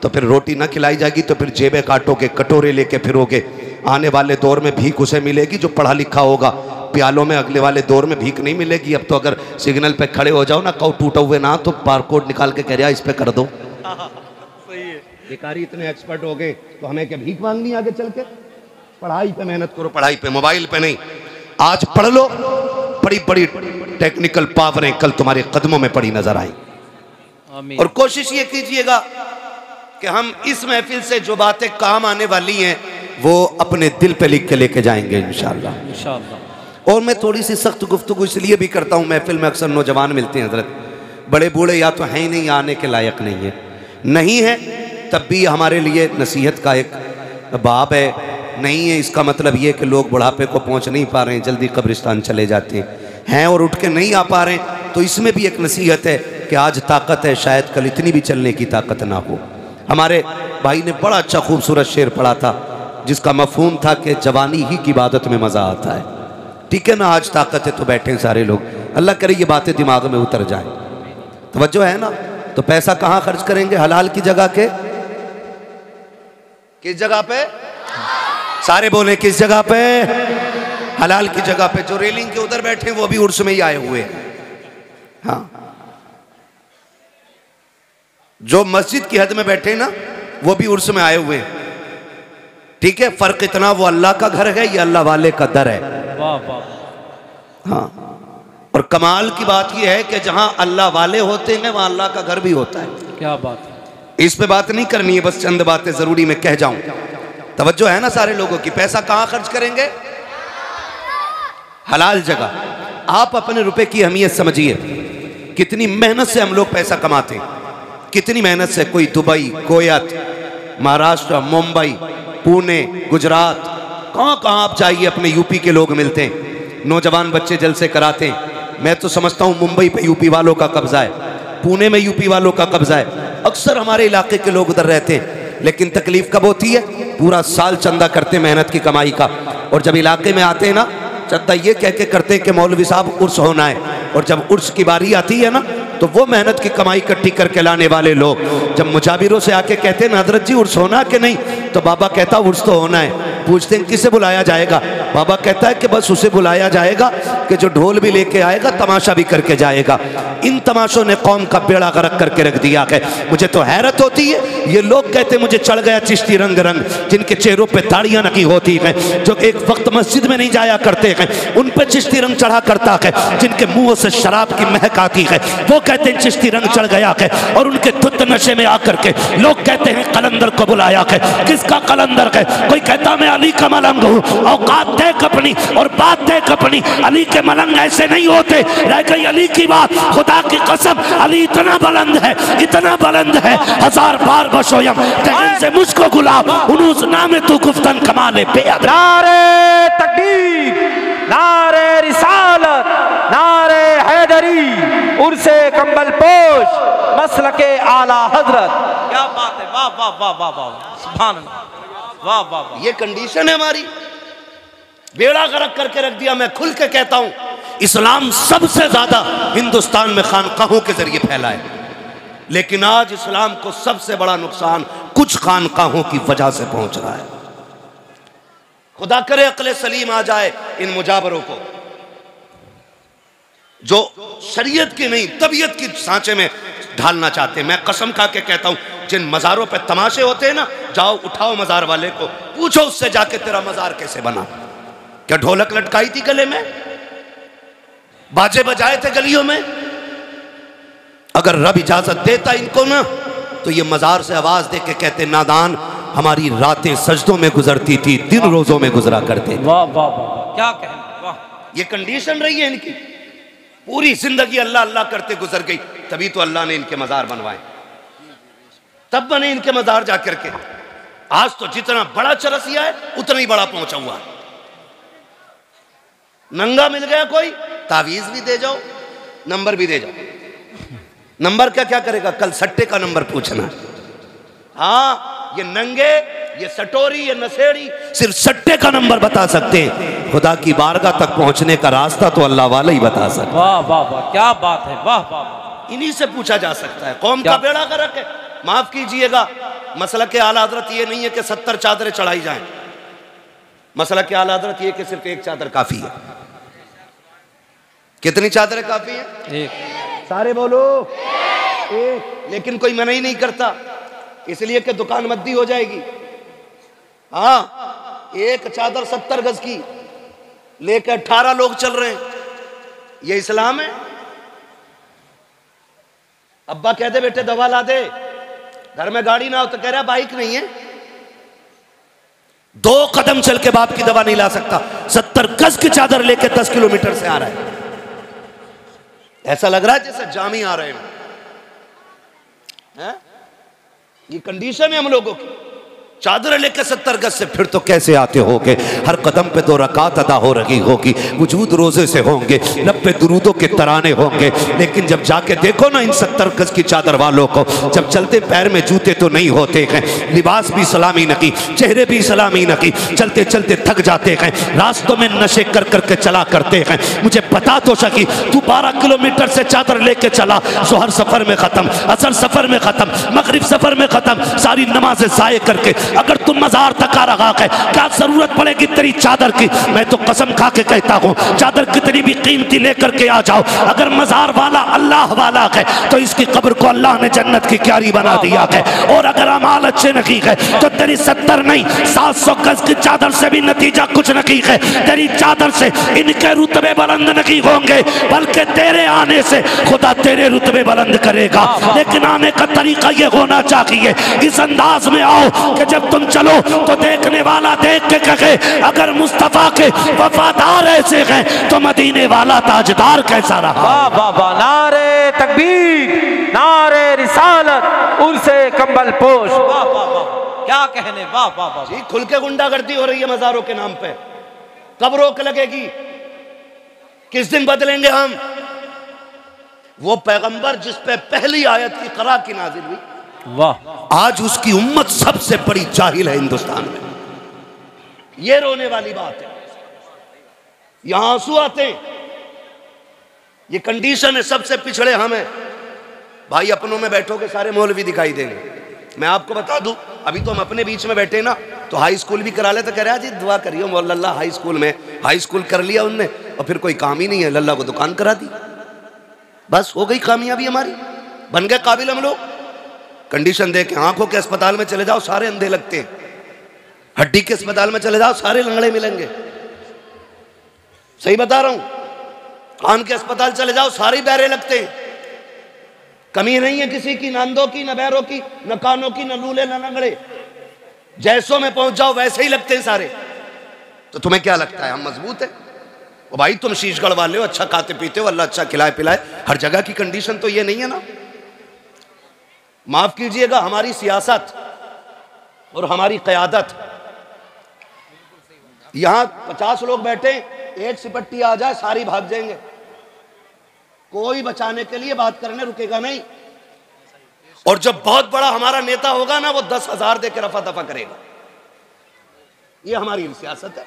तो फिर रोटी ना खिलाई जाएगी, तो फिर जेबें काटोगे, कटोरे लेके फिरोगे। आने वाले दौर में भीख उसे मिलेगी जो पढ़ा लिखा होगा, प्यालों में अगले वाले दौर में भीख नहीं मिलेगी। अब तो अगर सिग्नल पे खड़े हो जाओ ना, कहो टूटा हुए ना, तो बारकोड निकाल के कह रहा इस पे कर दो। सही है। बेकारी इतने एक्सपर्ट हो गए तो हमें क्या भीख मांगनी आगे चल के? पढ़ाई पे मेहनत करो, पढ़ाई पे, मोबाइल पे नहीं। आज पढ़ लो, बड़ी बड़ी टेक्निकल पावरें कल तुम्हारे कदमों में पड़ी नजर आई। और कोशिश ये कीजिएगा कि हम इस महफिल से जो बातें काम आने वाली हैं वो अपने दिल पे लिख के लेके जाएंगे इंशाअल्लाह। इंशाअल्लाह। और मैं थोड़ी सी सख्त गुफ्तगू इसलिए भी करता हूँ, महफिल में अक्सर नौजवान मिलते हैं हजरत, बड़े बूढ़े या तो हैं ही नहीं, आने के लायक नहीं है, नहीं है तब भी हमारे लिए नसीहत का एक बाब है। नहीं है इसका मतलब ये कि लोग बुढ़ापे को पहुँच नहीं पा रहे हैं, जल्दी कब्रिस्तान चले जाते हैं और उठ के नहीं आ पा रहे हैं, तो इसमें भी एक नसीहत है कि आज ताकत है, शायद कल इतनी भी चलने की ताकत ना हो। हमारे भाई ने बड़ा अच्छा खूबसूरत शेर पढ़ा था जिसका मफहूम था कि जवानी ही की इबादत में मज़ा आता है। ठीक है ना, आज ताकत है तो बैठे हैं सारे लोग, अल्लाह करे ये बातें दिमाग में उतर जाएं। तवज्जो है ना? तो पैसा कहाँ खर्च करेंगे? हलाल की जगह के, किस जगह पे? सारे बोले किस जगह पे? हलाल की जगह पे। जो रेलिंग के उधर बैठे वो भी उर्स में ही आए हुए हैं। हाँ, जो मस्जिद की हद में बैठे ना वो भी उर्स में आए हुए हैं। ठीक है, फर्क इतना, वो अल्लाह का घर है, ये अल्लाह वाले का दर है। वाह वाह। हाँ, और कमाल की बात यह है कि जहां अल्लाह वाले होते हैं वहां अल्लाह का घर भी होता है। क्या बात है। इस पे बात नहीं करनी है, बस चंद बातें जरूरी मैं कह जाऊं। तवज्जो है ना सारे लोगों की? पैसा कहां खर्च करेंगे? हलाल जगह। आप अपने रुपए की अहमियत समझिए, कितनी मेहनत से हम लोग पैसा कमाते हैं, कितनी मेहनत से। कोई दुबई, कोयत, महाराष्ट्र, मुंबई, पुणे, गुजरात, कहाँ कहाँ आप जाइए अपने यूपी के लोग मिलते हैं, नौजवान बच्चे जलसे कराते हैं। मैं तो समझता हूँ मुंबई पे यूपी वालों का कब्जा है, पुणे में यूपी वालों का कब्जा है। अक्सर हमारे इलाके के लोग उधर रहते हैं, लेकिन तकलीफ कब होती है? पूरा साल चंदा करते मेहनत की कमाई का, और जब इलाके में आते हैं ना चंदा ये कह के करते हैं कि मौलवी साहब उर्स होना है, और जब उर्स की बारी आती है ना तो वो मेहनत की कमाई इकट्ठी करके लाने वाले लोग जब मुजाबिरों से आके कहते हैं ना हजरत जी उर्स होना कि नहीं, तो बाबा कहता उर्स तो होना है। पूछते हैं किसे बुलाया जाएगा? बाबा कहता है कि बस उसे बुलाया जाएगा कि जो ढोल भी लेके आएगा, तमाशा भी करके जाएगा। इन तमाशों ने कौम का बेड़ा गर्क करके रख दिया है। मुझे तो हैरत होती है, ये लोग कहते मुझे चढ़ गया चिश्ती रंग रंग, जिनके चेहरों पे दाढ़ियां नहीं होती हैं, जो एक वक्त मस्जिद में नहीं जाया करते हैं, उन पे चिश्ती रंग चढ़ा करता है, जिनके मुंह से शराब की महक आती है, वो कहते हैं चिश्ती रंग चढ़ गया है, और उनके धुत नशे में आकर के लोग कहते हैं कलंदर को बुलाया है। किसका कलंदर है? कोई कहता मैं अली का मलंग हूँ, औकात देख अपनी और बात देख अपनी। अली के मलंग ऐसे नहीं होते। रह गई अली की बात, खुदा की कसम अली इतना बुलंद है, इतना बुलंद है, हजार बार बशोयम से मुझको गुलाब उनुस नामे तू गुफ्तन कमाले बेअद। नारे तकबीर, नारे रिसालत, नारे हैदरी, उर्से कंबल पोश, मसलके आला हजरत। क्या बात है, वाह वाह वाह वाह वाह, सुभान अल्लाह, वाह वाह वाह। ये कंडीशन है हमारी, बेड़ा गर्क करके रख दिया। मैं खुल के कहता हूं इस्लाम सबसे ज्यादा हिंदुस्तान में खानकाहों के जरिए फैला है, लेकिन आज इस्लाम को सबसे बड़ा नुकसान कुछ खानकाहों की वजह से पहुंच रहा है। खुदा करे अक्ल सलीम आ जाए इन मुजाबरों को, जो शरीयत की नहीं तबीयत की सांचे में ढालना चाहते हैं। मैं कसम खा के कहता हूं, जिन मज़ारों पे तमाशे होते हैं ना, जाओ उठाओ मज़ार वाले को, पूछो उससे जाके तेरा मज़ार कैसे बना? क्या ढोलक लटकाई थी गले में? बाजे बजाए थे गलियों में? अगर रब इजाजत देता इनको ना, तो ये मज़ार से आवाज दे के कहते नादान हमारी रातें सजदों में गुजरती थी, दिन रोजों में गुजरा करते। वाह वाह वाह, क्या कहना, वाह। ये कंडीशन रही है इनकी, पूरी जिंदगी अल्लाह अल्लाह करते गुजर गई, तभी तो अल्लाह ने इनके मज़ार बनवाए, तब बने इनके मज़ार जाकर के। आज तो जितना बड़ा चरसिया है उतना ही बड़ा पहुंचा हुआ। नंगा मिल गया कोई, तावीज भी दे जाओ, नंबर भी दे जाओ। नंबर क्या क्या करेगा? कल सट्टे का नंबर पूछना। हाँ, ये नंगे, ये सटोरी, ये नशेड़ी सिर्फ सट्टे का नंबर बता सकते हैं। खुदा की बारगाह तक पहुंचने का रास्ता तो अल्लाह वाला ही बता सकता है। वाह वाह वाह, क्या बात है, वाह वाह। इन्हीं से पूछा जा सकता है। कौम का बेड़ा गर्क है। माफ कीजिएगा, मसला के आला हजरत ये नहीं है कि 70 चादरें चढ़ाई जाएं। मसला के आला हजरत ये कि सिर्फ एक चादर काफी है। कितनी चादरें काफी है? एक। सारे बोलो एक। लेकिन कोई मना ही नहीं करता, इसलिए कि दुकान मद्दी हो जाएगी। हाँ, एक चादर 70 गज की लेकर 18 लोग चल रहे हैं, ये इस्लाम है? अब्बा कहते बेटे दवा ला दे, घर में गाड़ी ना हो तो कह रहा बाइक नहीं है। 2 कदम चल के बाप की दवा नहीं ला सकता, 70 गज की चादर लेके 10 किलोमीटर से आ रहा है। ऐसा लग रहा है जैसे जामी आ रहे हैं। ये कंडीशन है हम लोगों की। चादर लेके 70 गज से फिर तो कैसे आते होगे? हर कदम पे 2 रकात अदा हो रही होगी, वजूद रोजे से होंगे, लब पे दुरूदों के तराने होंगे। लेकिन जब जाके देखो ना इन 70 गज की चादर वालों को, जब चलते पैर में जूते तो नहीं होते हैं, लिबास भी सलामी नकी, चेहरे भी सलामी नकी, चलते चलते थक जाते हैं, रास्तों में नशे कर करके चला करते हैं। मुझे बता तो सकी, तू 12 किलोमीटर से चादर लेके चला, जोहर सफर में खत्म, असर सफर में खत्म, मगरिब सफर में खत्म, सारी नमाजें ज़ाये करके अगर तुम मजार तक आ रहा है, क्या जरूरत पड़ेगी तेरी चादर की? मैं तो कसम खा के कहता हूँ, चादर कितनी भी कीमती लेकर के आ जाओ, अगर मजार वाला अल्लाह वाला है तो इसकी कब्र को अल्लाह ने जन्नत की क्यारी बना दिया है। और अगर अमाल अच्छे नहीं है तो तेरी 70 नहीं 700 गज की चादर से भी नतीजा कुछ नहीं है। तेरी चादर से इनके रुतबे बुलंद नहीं होंगे, बल्कि तेरे आने से खुदा तेरे रुतबे बुलंद करेगा। लेकिन आने का तरीका ये होना चाहिए, इस अंदाज में आओ कि जब तुम चलो तो देखने वाला देख के कहे, अगर मुस्तफा के वफादार ऐसे हैं तो मदीने वाला ताजदार कैसा रहा। वाह वाह वाह, नारे तकबीर, नारे रिसालत, उर्से कंबल पोश। वाह वाह वाह, क्या कहने। वाह वाह वाह जी, खुल के गुंडागर्दी हो रही है मजारों के नाम पे। कब रोक लगेगी? किस दिन बदलेंगे हम? वो पैगंबर जिस पे पहली आयत की इक़रा की नाज़िल हुई, वाह, आज उसकी उम्मत सबसे बड़ी जाहिल है हिंदुस्तान में। ये रोने वाली बात है, यहां आंसू आते हैं। ये कंडीशन है, सबसे पिछड़े हम हैं भाई। अपनों में बैठोगे सारे मौलवी दिखाई देंगे। मैं आपको बता दूं, अभी तो हम अपने बीच में बैठे ना, तो हाई स्कूल भी करा ले तो कह रहा जी दुआ करियो मौला हाई स्कूल में। हाई स्कूल कर लिया उनने और फिर कोई काम ही नहीं है, लल्ला को दुकान करा दी, बस हो गई कामयाबी हमारी, बन गए काबिल हम लोग। कंडीशन देख, आंखों के अस्पताल में चले जाओ सारे अंधे लगते हैं, हड्डी के अस्पताल में चले जाओ सारे लंगड़े मिलेंगे। सही बता रहा हूं। कान के अस्पताल चले जाओ सारे बहरे लगते हैं। कमी नहीं है किसी की, न अंधों की, न बहरों की, न कानों की, न लूले, न लंगड़े। जैसों में पहुंच जाओ वैसे ही लगते हैं सारे। तो तुम्हें क्या लगता है हम मजबूत है? ओ भाई, तुम शीशगढ़ वाले हो, अच्छा खाते पीते हो, अल्लाह अच्छा खिलाए पिलाए। हर जगह की कंडीशन तो ये नहीं है ना। माफ कीजिएगा, हमारी सियासत और हमारी क़यादत, यहां 50 लोग बैठे, एक सिपट्टी आ जाए सारी भाग जाएंगे, कोई बचाने के लिए बात करने रुकेगा नहीं। और जब बहुत बड़ा हमारा नेता होगा ना, वो 10,000 देकर रफा दफा करेगा। ये हमारी सियासत है।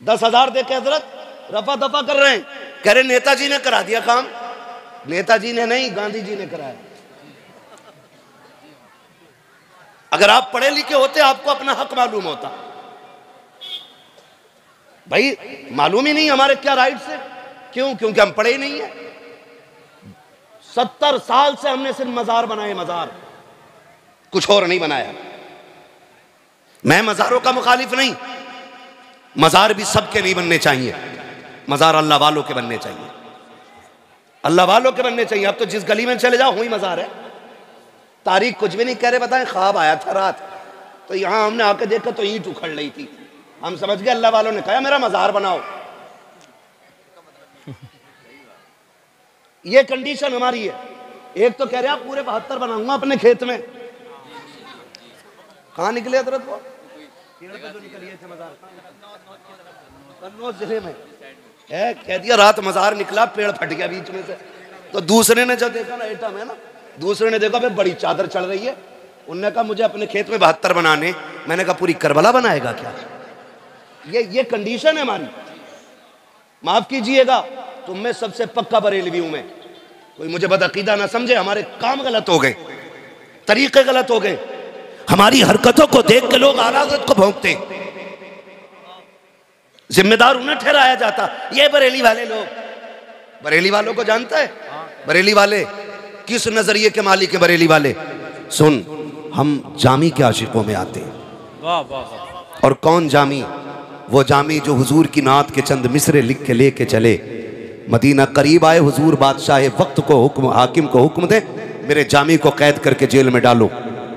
10,000 देकर हजरत रफा दफा कर रहे हैं, कह रहे नेताजी ने करा दिया काम। नेताजी ने नहीं, गांधी जी ने कराया। अगर आप पढ़े लिखे होते आपको अपना हक मालूम होता। भाई मालूम ही नहीं हमारे क्या राइट्स है। क्यों? क्योंकि हम पढ़े ही नहीं है। 70 साल से हमने सिर्फ मजार बनाए, मजार, कुछ और नहीं बनाया। मैं मजारों का मुखालिफ नहीं, मजार भी सबके नहीं बनने चाहिए। मजार अल्लाह वालों के बनने चाहिए, अल्लाह वालों के बनने चाहिए। अब तो जिस गली में चले जाओ वही मजार है। तारीख कुछ भी नहीं कह रहे। बताएं, ख्वाब आया था रात, तो यहां हमने आके देखा तो ईंट उखड़ रही थी। हम समझ गए अल्लाह वालों ने कहा मेरा मजार बनाओ। ये कंडीशन हमारी है। एक तो कह रहे आप पूरे 72 बनाऊंगा अपने खेत में। कहां निकले हजरत? वो निकलिए थे मजार कन्नौज जिले में है। कह दिया रात मजार निकला, पेड़ फट गया बीच में से। तो दूसरे ने जब देखा ना, एटम है ना, दूसरे ने देखा भाई बड़ी चादर चढ़ रही है। उनने कहा मुझे अपने खेत में 72 बनाने। मैंने कहा पूरी करबला बनाएगा क्या? ये कंडीशन है हमारी। माफ कीजिएगा, तुम में सबसे पक्का बरेलवी हूं मैं। कोई मुझे बदअकीदा ना समझे। हमारे काम गलत हो गए, तरीके गलत हो गए। हमारी हरकतों को देख के लोग आला हज़रत को भौंकते, जिम्मेदार उन्हें ठहराया जाता। ये बरेली वाले लोग, बरेली वालों को जानता है? बरेली वाले किस नजरिए के मालिक है? बरेली वाले सुन, हम जामी के आशिकों में आते हैं। वाह वाह वाह। और कौन जामी? वो जामी जो हुजूर की नात के चंद मिसरे लिख के लेके चले। मदीना करीब आए हुजूर, बादशाह वक्त को हुक्म, हाकिम को हुक्म दे मेरे जामी को कैद करके जेल में डालो,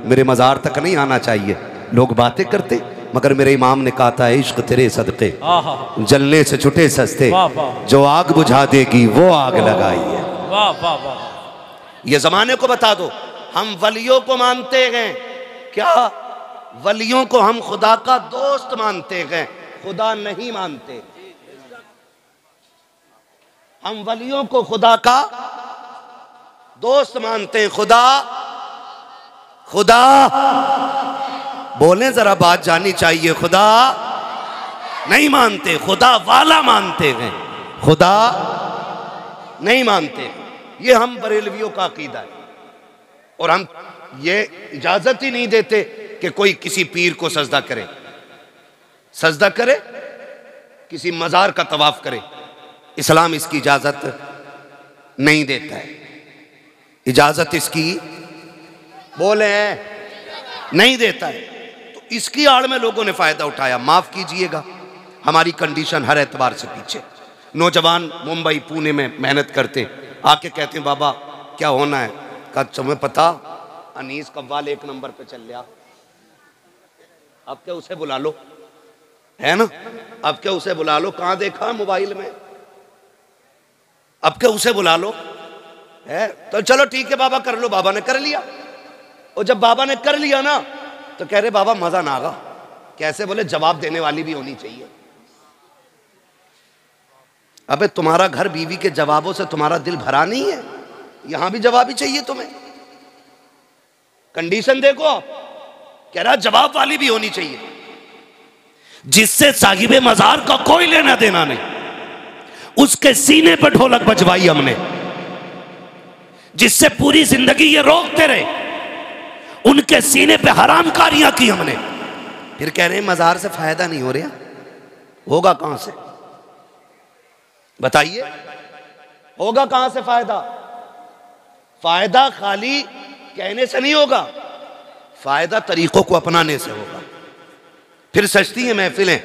मेरे मज़ार तक नहीं आना चाहिए। लोग बातें करते, मगर मेरे इमाम ने कहा था इश्क तेरे सदके जलने से छुटे सस्ते, जो आग बुझा देगी वो आग लगाई है। वाह वाह वाह। ये जमाने को बता दो, हम वलियों को मानते हैं क्या? वलियों को हम खुदा का दोस्त मानते हैं, खुदा नहीं मानते। हम वलियों को खुदा का दोस्त मानते हैं, खुदा खुदा बोलें जरा, बात जानी चाहिए। खुदा नहीं मानते, खुदा वाला मानते हैं, खुदा नहीं मानते। ये हम बरेलवियों का अकीदा है। और हम ये इजाजत ही नहीं देते कि कोई किसी पीर को सजदा करे, सजदा करे, किसी मजार का तवाफ करे। इस्लाम इसकी इजाजत नहीं देता है। इजाजत इसकी बोले नहीं देता है। तो इसकी आड़ में लोगों ने फायदा उठाया। माफ कीजिएगा, हमारी कंडीशन हर एतबार से पीछे। नौजवान मुंबई पुणे में मेहनत करते, आके कहते हैं बाबा क्या होना है? कहा तुम्हें पता अनीस कव्वाल 1 नंबर पे चल रहा, अब क्या उसे बुला लो, है ना? अब क्या उसे बुला लो, कहां देखा मोबाइल में, अब क्या उसे बुला लो, है? तो चलो ठीक है बाबा कर लो। बाबा ने कर लिया। और जब बाबा ने कर लिया ना, तो कह रहे बाबा मजा ना आगा। कैसे? बोले जवाब देने वाली भी होनी चाहिए। अबे तुम्हारा घर बीवी के जवाबों से तुम्हारा दिल भरा नहीं है? यहां भी जवाब ही चाहिए तुम्हें। कंडीशन देखो आप, कह रहा जवाब वाली भी होनी चाहिए, जिससे साहिबे मजार का कोई लेना देना नहीं। उसके सीने पर ढोलक बजवाई हमने, जिससे पूरी जिंदगी ये रोकते रहे, उनके सीने पे हरामकारियां की हमने। फिर कह रहे हैं मजार से फायदा नहीं हो रहा। होगा कहां से बताइए? होगा कहां से फायदा? फायदा खाली कहने से नहीं होगा, फायदा तरीकों को अपनाने से होगा। फिर सजती हैं महफिलें,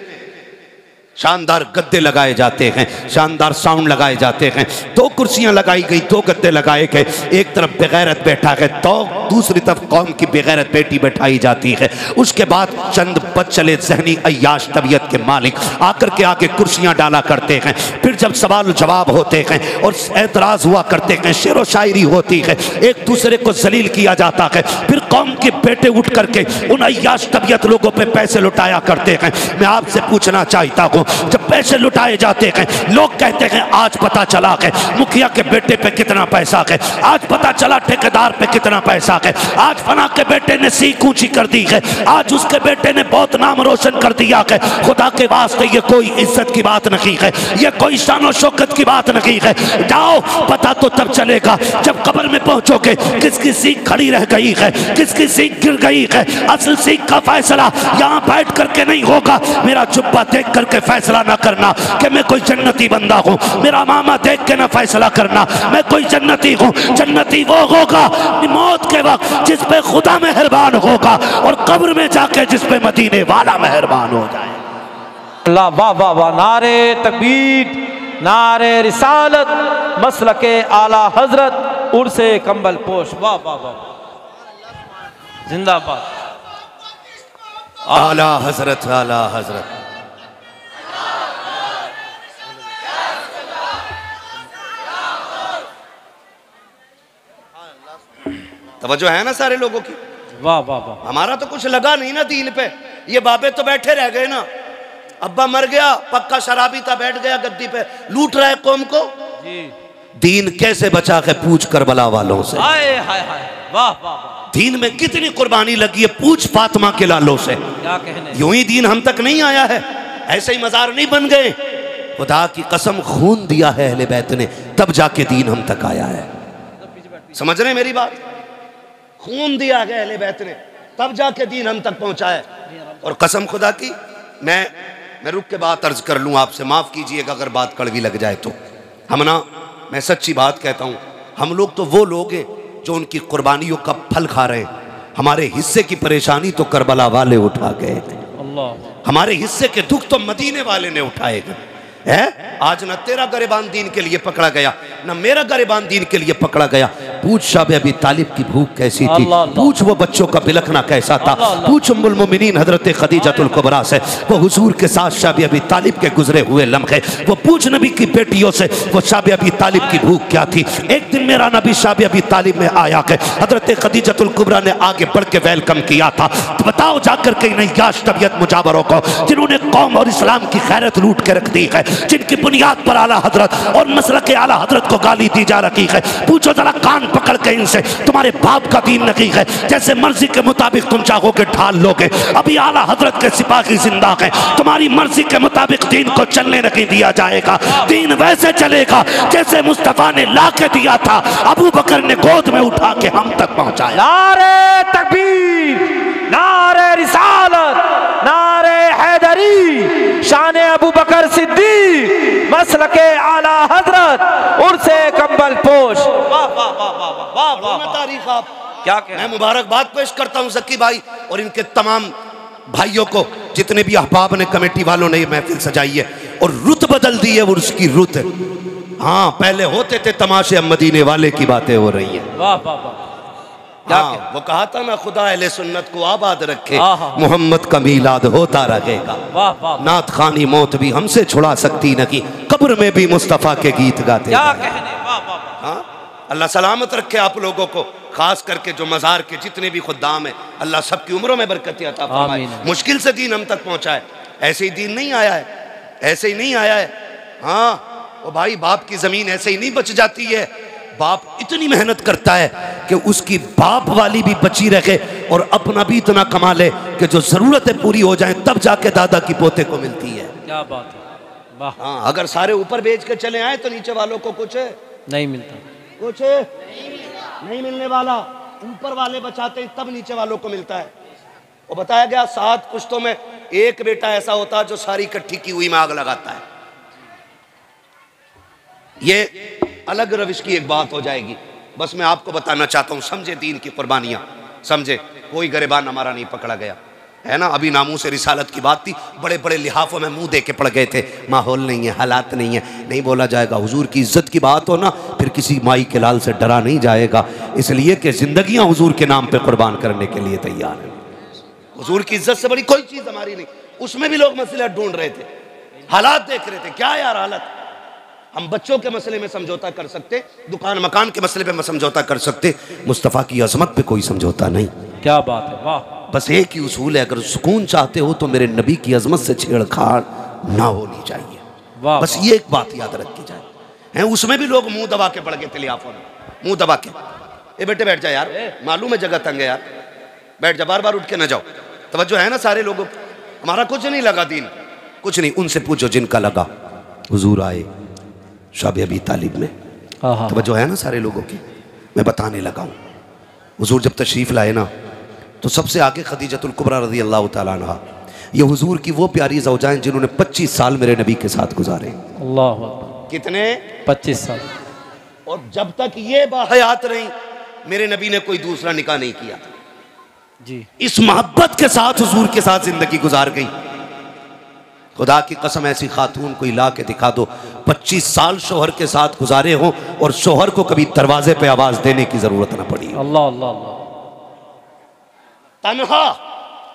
शानदार गद्दे लगाए जाते हैं, शानदार साउंड लगाए जाते हैं, 2 कुर्सियां लगाई गई, 2 गद्दे लगाए गए, एक तरफ बेगैरत बैठा है तो दूसरी तरफ कौम की बेगैरत बेटी बैठाई जाती है। उसके बाद चंद बदचले ज़हनी अय्याश तबीयत के मालिक आकर के आगे कुर्सियां डाला करते हैं। फिर जब सवाल जवाब होते हैं और एतराज़ हुआ करते हैं, शेर व शायरी होती है, एक दूसरे को जलील किया जाता है, फिर कौम के बेटे उठ करके उन अय्याश तबीयत लोगों पर पैसे लुटाया करते हैं। मैं आपसे पूछना चाहता हूँ, जब पैसे लुटाए जाते हैं, लोग कहते हैं आज पता चला है मुखिया के बेटे पे कितना पैसा है, आज पता चला ठेकेदार पे कितना पैसा है, आज फना के बेटे ने सीख ऊंची कर दी है, आज उसके बेटे ने बहुत नाम रोशन कर दिया है। खुदा के वास्ते ये कोई इज्जत की बात नहीं है, ये कोई शान शौकत की बात नहीं है। जाओ, पता तो तब चलेगा जब कब्र में पहुंचोगे किसकी सीख खड़ी रह गई है, किसकी सीख गिर गई है। असल सीख का फैसला यहाँ बैठ करके नहीं होगा। मेरा जुब्बा देख करके फैसला ना करना कि मैं कोई जन्नती बंदा हूँ, मेरा मामा देख के ना फैसला करना मैं कोई जन्नती हूँ। जन्नती वो होगा मौत के वक्त जिस पे खुदा मेहरबान होगा, और कब्र में जाके जिस पे मदीने वाला मेहरबान हो जाए। अल्लाह वाह वाह वाह। नारे तकबीर, नारे रिसालत, मसलके आला हजरत, उर्से कंबल पोश। वाह वाह वाह, जिंदाबाद। आला हजरत, आला हजरत। तवज्जो है ना सारे लोगों की? वाह वाह वाह। हमारा तो कुछ लगा नहीं ना दीन पे। ये बाबे तो बैठे रह गए ना। अब्बा मर गया, पक्का शराबी था, बैठ गया गद्दी पे, लूट रहा है कौम को जी। दीन कैसे बचा के पूछ करबला वालों से। हाय हाय हाय, वाह वाह वाह। दीन में कितनी कुर्बानी लगी है, पूछ फातिमा के लालों से। क्या कहने, यूं ही दीन हम तक नहीं आया है, ऐसे ही मजार नहीं बन गए। खुदा की कसम खून दिया है अहले बैत ने, तब जाके दीन हम तक आया है। समझ रहे मेरी बात? खून दिया है अहले बैत ने, तब जाके दीन हम तक पहुंचा है। और कसम खुदा की, मैं रुक के बात अर्ज कर लूं आपसे, माफ कीजिएगा अगर बात कड़वी लग जाए तो। हम ना, मैं सच्ची बात कहता हूं, हम लोग तो वो लोग हैं जो उनकी कुर्बानियों का फल खा रहे हैं। हमारे हिस्से की परेशानी तो करबला वाले उठा गए थे, हमारे हिस्से के दुख तो मदीने वाले ने उठाए गए है। आज न तेरा गरिबान दीन के लिए पकड़ा गया, न मेरा गरिबान दीन के लिए पकड़ा गया। पूछ शाबे अबी तालिब की भूख कैसी थी, पूछ वो बच्चों का बिलखना कैसा था, पूछ उम्मुल मोमिनीन हजरत खदीजतुल कुबरा से वो हुजूर के साथ शाबे अबी तालिब के गुजरे हुए लम्हे, वो पूछ नबी की बेटियों से वो शाबे अबी तालिब की भूख क्या थी। एक दिन मेरा नबी शाबे अबी तालिब में आया कि हजरत खदीजतुल कुबरा ने आगे बढ़ के वेलकम किया था। तो बताओ जाकर के नय्याश तबीयत मुजावरों को, जिन्होंने कौम और इस्लाम की खैरत लूट के रख दी है, जिनकी बुनियाद पर आला हजरत और मसलक आला हजरत को गाली दी जा रही है, पूछो जरा कान पकड़ के इनसे, तुम्हारे बाप का दीन नहीं है, जैसे मर्जी के मुताबिक तुम चाहोगे ढाल लोगे। अभी आला हजरत के सिपाही जिंदा है, तुम्हारी मर्जी के मुताबिक दीन को चलने नहीं दिया जाएगा। दीन वैसे चलेगा जैसे मुस्तफा ने ला के दिया था, अबू बकर ने गोद में उठा के हम तक पहुंचाया। नारे तकबीर, नारे रिसालत, नारे हैदरी, शान अबू बकर सिद्दीक, मसलके आला हजरत, उर्से कंबल पोश। वाह वाह वाह वाह वाह वाह। तारीख आप क्या कह, मैं मुबारकबाद पेश करता हूं जक्की भाई और इनके तमाम भाइयों को, जितने भी अहबाब ने, कमेटी वालों ने ये महफिल सजाई है और रुत बदल दी है, वो उसकी रुत। हाँ, पहले होते थे तमाशे, अब मदीने वाले की बातें हो रही है। वाह वाह वाह। हाँ, वो कहा था ना, खुदा अहले सुन्नत को आबाद रखे, मोहम्मद का मीलाद होता रहेगा। वाह वाह। नात खानी मौत भी हमसे छुड़ा सकती न की, कब्र में भी मुस्तफा के गीत गाते। क्या कहने, वाह वाह। हाँ, अल्लाह सलामत रखे आप लोगों को, खास करके जो मज़ार के जितने भी खुद्दाम है, अल्लाह सबकी उम्रों में बरकत अता फरमाए। मुश्किल से दीन हम तक पहुंचा है, ऐसे ही दीन नहीं आया है, ऐसे ही नहीं आया है। हाँ, वो भाई बाप की जमीन ऐसे ही नहीं बच जाती है। बाप इतनी मेहनत करता है कि उसकी बाप वाली भी बची रखे और अपना भी इतना कमा ले कि जो जरूरतें पूरी हो जाएं, तब जाके दादा की पोते को मिलती है। क्या बात है, वाह। हाँ, अगर सारे ऊपर बेच के चले आए तो नीचे वालों को कुछ नहीं मिलता, कुछ नहीं मिलने वाला। ऊपर वाले बचाते तब नीचे वालों को मिलता है। वो बताया गया 7 पुश्तों में एक बेटा ऐसा होता है जो सारी इकट्ठी की हुई में आग लगाता है। ये अलग रविश की एक बात हो जाएगी, बस मैं आपको बताना चाहता हूं, समझे दीन की कुर्बानियां, समझे। कोई गरिबान हमारा नहीं पकड़ा गया है ना। अभी नामू से रिसालत की बात थी, बड़े बड़े लिहाफों में मुंह दे के पड़ गए थे, माहौल नहीं है, हालात नहीं है, नहीं बोला जाएगा। हुजूर की इज्जत की बात हो ना, फिर किसी माई के लाल से डरा नहीं जाएगा, इसलिए कि जिंदगियां हुजूर के नाम पे कुर्बान करने के लिए तैयार है। हुजूर की इज्जत से बड़ी कोई चीज हमारी नहीं। उसमें भी लोग मसले ढूंढ रहे थे, हालात देख रहे थे, क्या यार हालत। हम बच्चों के मसले में समझौता कर सकते, दुकान मकान के मसले पे समझौता कर सकते, मुस्तफ़ा की अजमत पे कोई समझौता नहीं। क्या बात है, वाह। बस एक ही उसूल है, अगर सुकून चाहते हो तो मेरे नबी की अजमत से छेड़छाड़ ना होनी चाहिए। वाह, बस ये एक बात याद रखी जाए। हैं, उसमें भी लोग मुंह दबा के पड़ गए थे लिहाफों में, मुंह दबा के। ए बेटे बैठ जा यार, मालूम है जगह तंग है यार, बैठ जा, बार बार उठ के ना जाओ। तवज्जो है ना सारे लोगों, हमारा कुछ नहीं लगा दीन, कुछ नहीं। उनसे पूछो जिनका लगा। हुजूर आए शाबे अबी तालिब में, तवज्जो है ना सारे लोगों की। मैं बताने लगा हूँ, हुजूर जब तशरीफ़ लाए ना, तो सबसे आगे खदीजतुल कुबरा रज़ी अल्लाह तआला अन्हा, ये हुजूर की वो प्यारी ज़ौजाएं जिन्होंने 25 साल मेरे नबी के साथ गुजारे। अल्लाह अकबर। कितने? 25 साल। और जब तक ये बाहयात रही, मेरे नबी ने कोई दूसरा निकाह नहीं किया जी। इस मोहब्बत के साथ हुजूर के साथ जिंदगी गुजार गई। खुदा की कसम, ऐसी खातून कोई ला के दिखा दो 25 साल शोहर के साथ गुजारे हों और शोहर को कभी दरवाजे पे आवाज देने की जरूरत ना पड़ी। अल्लाह अल्लाह अल्लाह। तन्हा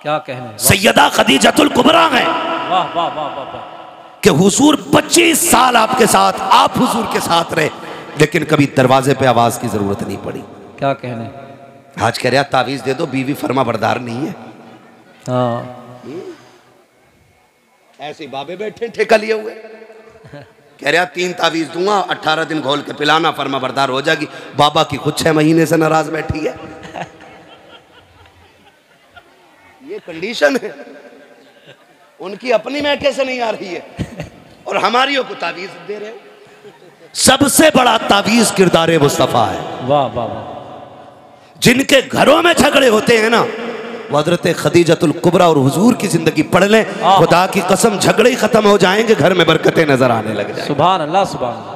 क्या कहने, सैयदा खदीजतुल कुबरा है। वाह वाह वाह वाह। कि हुजूर 25 साल आपके साथ, आप हुजूर के साथ रहे, लेकिन कभी दरवाजे पे आवाज की जरूरत नहीं पड़ी। क्या कहने। आज कह रहा तावीज दे दो, बीवी फर्मा बरदार नहीं है। हाँ, ऐसे बाबे बैठे ठेका लिए हुए, कह रहा 3 तावीज दूंगा, 18 दिन घोल के पिलाना, फर्मा बरदार हो जाएगी। बाबा की खुद 6 महीने से नाराज बैठी है। ये कंडीशन है, उनकी अपनी महके से नहीं आ रही है और हमारियों को तावीज दे रहे हो। सबसे बड़ा तावीज किरदार मुस्तफा है। वाह वाह वाह। जिनके घरों में झगड़े होते हैं ना, हज़रत खदीजतुल कुबरा और हुजूर की जिंदगी पढ़ लें, खुदा की कसम झगड़े ही खत्म हो जाएंगे, घर में बरकतें नजर आने लग जाएंगी। सुभान अल्लाह सुभान अल्लाह।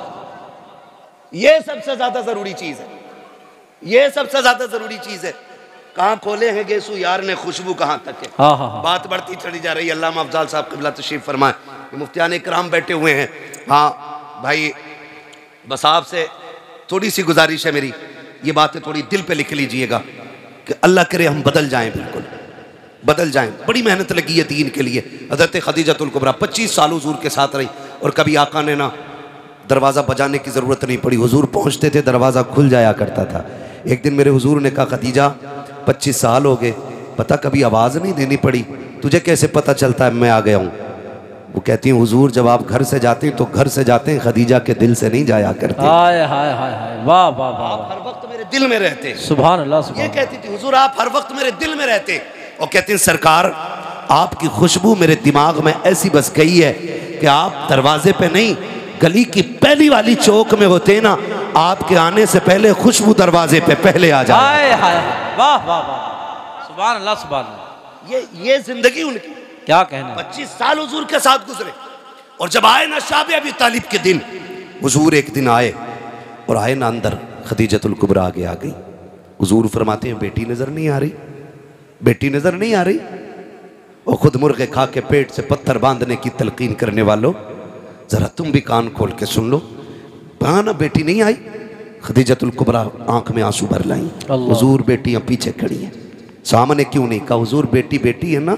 ये सबसे ज्यादा जरूरी चीज है, ये सबसे ज्यादा जरूरी चीज है। कहाँ खोले हैं गेसू यार ने, खुशबू कहाँ तक है। हाँ हाँ। बात बढ़ती चली जा रही है। अल्लामा अफजाल साहब क़िबला तशरीफ फरमाए, मुफ्तियान इकराम बैठे हुए हैं। हाँ भाई, बस आपसे थोड़ी सी गुजारिश है मेरी, ये बातें थोड़ी दिल पे लिख लीजिएगा कि अल्लाह करे हम बदल जाएं, बिल्कुल बदल जाएं। बड़ी मेहनत लगी है दीन के लिए। हज़रत खदीजतुल कुबरा 25 साल हुजूर के साथ रही और कभी आका ने ना दरवाज़ा बजाने की ज़रूरत नहीं पड़ी, हुजूर पहुँचते थे, दरवाज़ा खुल जाया करता था। एक दिन मेरे हुजूर ने कहा, खदीजा 25 साल हो गए, पता कभी आवाज़ नहीं देनी पड़ी, तुझे कैसे पता चलता है मैं आ गया हूँ? वो कहती हैं, हुजूर जब आप घर से जाते हैं तो घर से जाते हैं, खदीजा के दिल से नहीं जाया करते। हाय हाय हाय हाय, वाह वाह वाह, आप हर वक्त मेरे दिल में रहते। सुभान अल्लाह। ये कहती थी, हुजूर आप हर वक्त मेरे दिल में रहते। और कहती हैं, सरकार आपकी खुशबू मेरे दिमाग में ऐसी बस गई है कि आप दरवाजे पे नहीं, गली की पहली वाली चौक में होते ना, आपके आने से पहले खुशबू दरवाजे पे पहले आ जाए। हाय हाय, वाह वाह वाह, सुभान अल्लाह सुभान अल्लाह। ये जिंदगी उनकी, क्या कहना। 25 साल हुजूर के साथ गुजरे। और जब आए ना शाबी अबी तालिब के दिन, हुजूर एक दिन आए और आए ना अंदर, खदीजतुल कुबरा आगे आ गई। हुजूर फरमाते हैं, बेटी नजर नहीं आ रही, बेटी नजर नहीं आ रही। और खुद मुर्गे खा के पेट से पत्थर बांधने की तलकीन करने वालों, जरा तुम भी कान खोल के सुन लो, ना बेटी नहीं आई। खदीजतुल कुबरा आंख में आंसू भर लाई। हुजूर बेटियां पीछे खड़ी हैं, सामने क्यों नहीं? कहा, हुजूर बेटी बेटी है ना,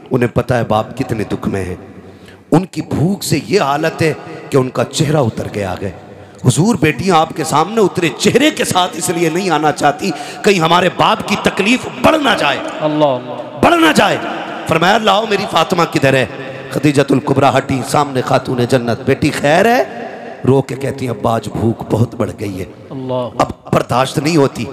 उन्हें पता है बाप कितने दुख में है, उनकी भूख से ये हालत है कि उनका चेहरा उतर के आ गए। हुजूर बेटियां आपके सामने उतरे चेहरे के साथ इसलिए नहीं आना चाहती कहीं हमारे बाप की तकलीफ बढ़ ना जाए, अल्लाह बढ़ ना जाए। फरमाया, लाओ मेरी फातिमा किधर है? खदीजतुल कुबरा हटी, सामने खातून जन्नत, बेटी खैर है? रो के कहती है, अब्बा आज भूख बहुत बढ़ गई है, अब बर्दाश्त नहीं होती।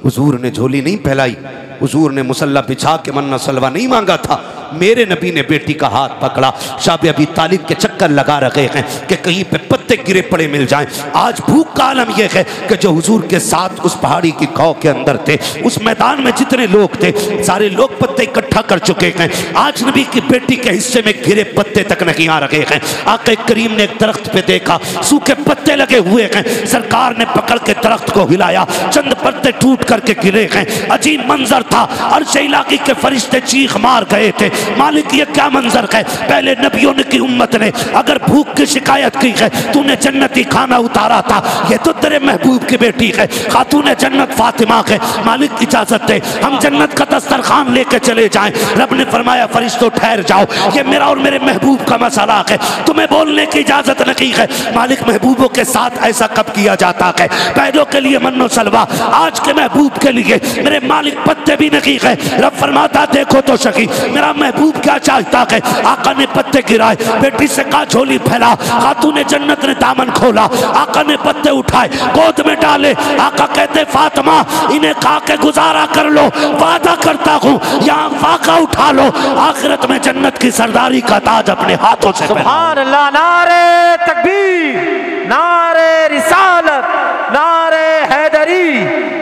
हुजूर ने झोली नहीं फैलाई, हुजूर ने मुसल्ला बिछा के मन्ना सलवा नहीं मांगा था, मेरे नबी ने बेटी का हाथ पकड़ा। शाबी अबी तालिब के चक्कर लगा रखे हैं कि कहीं पे पत्ते गिरे पड़े मिल जाएं। आज भूख का आलम यह है कि जो हुजूर के साथ उस पहाड़ी की खौ के अंदर थे, उस मैदान में जितने लोग थे, सारे लोग पत्ते इकट्ठा कर चुके हैं। आज नबी की बेटी के हिस्से में गिरे पत्ते तक नहीं आ रखे हैं। आका करीम ने एक दरख्त पे देखा, सूखे पत्ते लगे हुए हैं। सरकार ने पकड़ के दरख्त को हिलाया, चंद पत्ते टूट करके गिरे हैं। अजीब मंजर था, अर्श इलाही के फरिश्ते चीख मार गए थे, मालिक ये क्या मंजर है? पहले नबियों ने की उम्मत ने अगर भूख की शिकायत की है, तूने जन्नती खाना उतारा था, ये तो तेरे महबूब की बेटी है, खातून जन्नत फातिमा है। मालिक इजाजत दे, हम जन्नत का दस्तरखान लेके चले जाएं। रब ने फरमाया, फरिश्तों ठहर जाओ, ये मेरा और मेरे महबूब का मसला है, तुम्हें बोलने की इजाजत नहीं है। मालिक, महबूबों के साथ ऐसा कब किया जाता है? पैदों के लिए मन्नो सलवा, आज के महबूब के लिए मेरे मालिक पत्ते भी नहीं है। रब फरमाता, देखो तो सकी मेरा महबूब क्या चाहता है। आका ने पत्ते गिराए, बेटी से कहा झोली फैला, खातून जन्नत ने दामन खोला, आका ने पत्ते उठाए, गोद में डाले। आका कहते, फातिमा इन्हें खा के गुजारा कर लो, वादा करता हूँ यहाँ फाका उठा लो, आखिरत में जन्नत की सरदारी का ताज अपने हाथों से। सुभान अल्लाह, नारे तकबीर, नारे रिसालत, नारे हैदरी,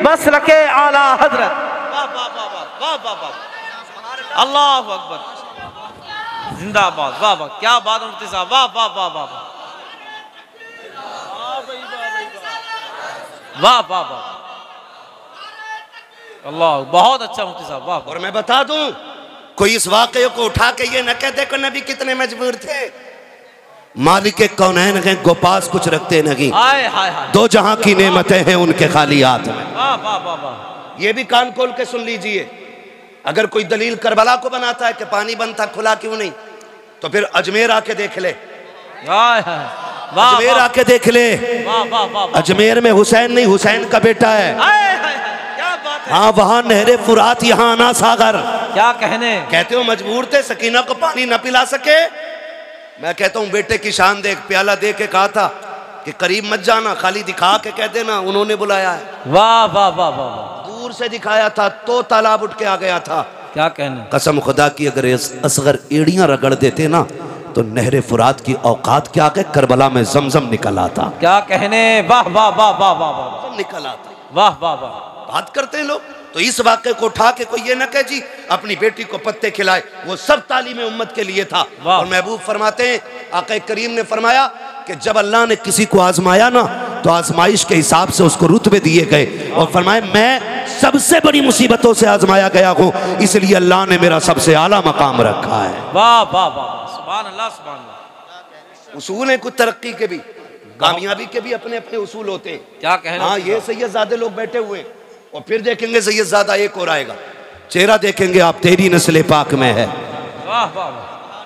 मसलके आला हजरत। अल्लाह अकबर, जिंदाबाद, वाह वाह, क्या बात मुफ्ती साहब, वाह वाह वाह वाह वाह वाह वाह, अल्लाह, बहुत अच्छा मुफ्ती साहब, वाह। और मैं बता दूं, कोई इस वाकये को उठा के ये न कहते को नबी कितने मजबूर थे। मालिक कौनैन हैं, गोपास कुछ रखते नहीं, हाय हाय हाय, दो जहां की नेमतें हैं उनके खाली हाथ में। वाह वाह वाह वाह। ये भी कान खोल के सुन लीजिए, अगर कोई दलील करबला को बनाता है कि पानी बंद था खुला क्यों नहीं, तो फिर अजमेर आके देख ले, अजमेर आके देख ले। अजमेर में हुसैन नहीं, हुसैन का बेटा है। हाँ, वहां नहरे फुरात, यहाँ आना सागर। क्या कहने, कहते हो मजबूर थे, सकीना को पानी न पिला सके। मैं कहता हूँ बेटे की शान देख, प्याला दे के कहा था कि करीब मत जाना, खाली दिखा के कह देना उन्होंने बुलाया है। वाह वाह वाह वाह, दूर से दिखाया था तो तालाब उठ के आ गया था। क्या कहने, कसम खुदा की, अगर असगर एड़ियां रगड़ देते ना तो नहरे फुरात की औकात क्या के करबला में जमजम निकल आता। क्या कहने, वाह वाह वाह वाह वाह वाह, निकल आता, वाह वाह वाह। बात करते हैं लोग। तो इस वाक़े को उठा के कोई ये ना कहे जी अपनी बेटी को पत्ते खिलाए, वो सब तालीम उम्मत के लिए था। और महबूब फरमाते हैं, आका करीम ने फरमाया कि जब अल्लाह ने किसी को आजमाया ना, तो आजमाइश के हिसाब से उसको रुतबे दिए गए। और फरमाए, मैं सबसे बड़ी मुसीबतों से आजमाया गया हूँ, इसलिए अल्लाह ने मेरा सबसे आला मकाम रखा है। वाह वाह वाह, सुभान अल्लाह सुभान अल्लाह। उसूल है कुछ तरक्की के भी, कामयाबी के भी अपने अपने उसूल होते हैं। क्या कहना। हाँ, ये सैयदजादे लोग बैठे हुए हैं और फिर देखेंगे सैयदजादा एक और आएगा, चेहरा देखेंगे आप, तेरी नस्ल पाक में है। वाह वाह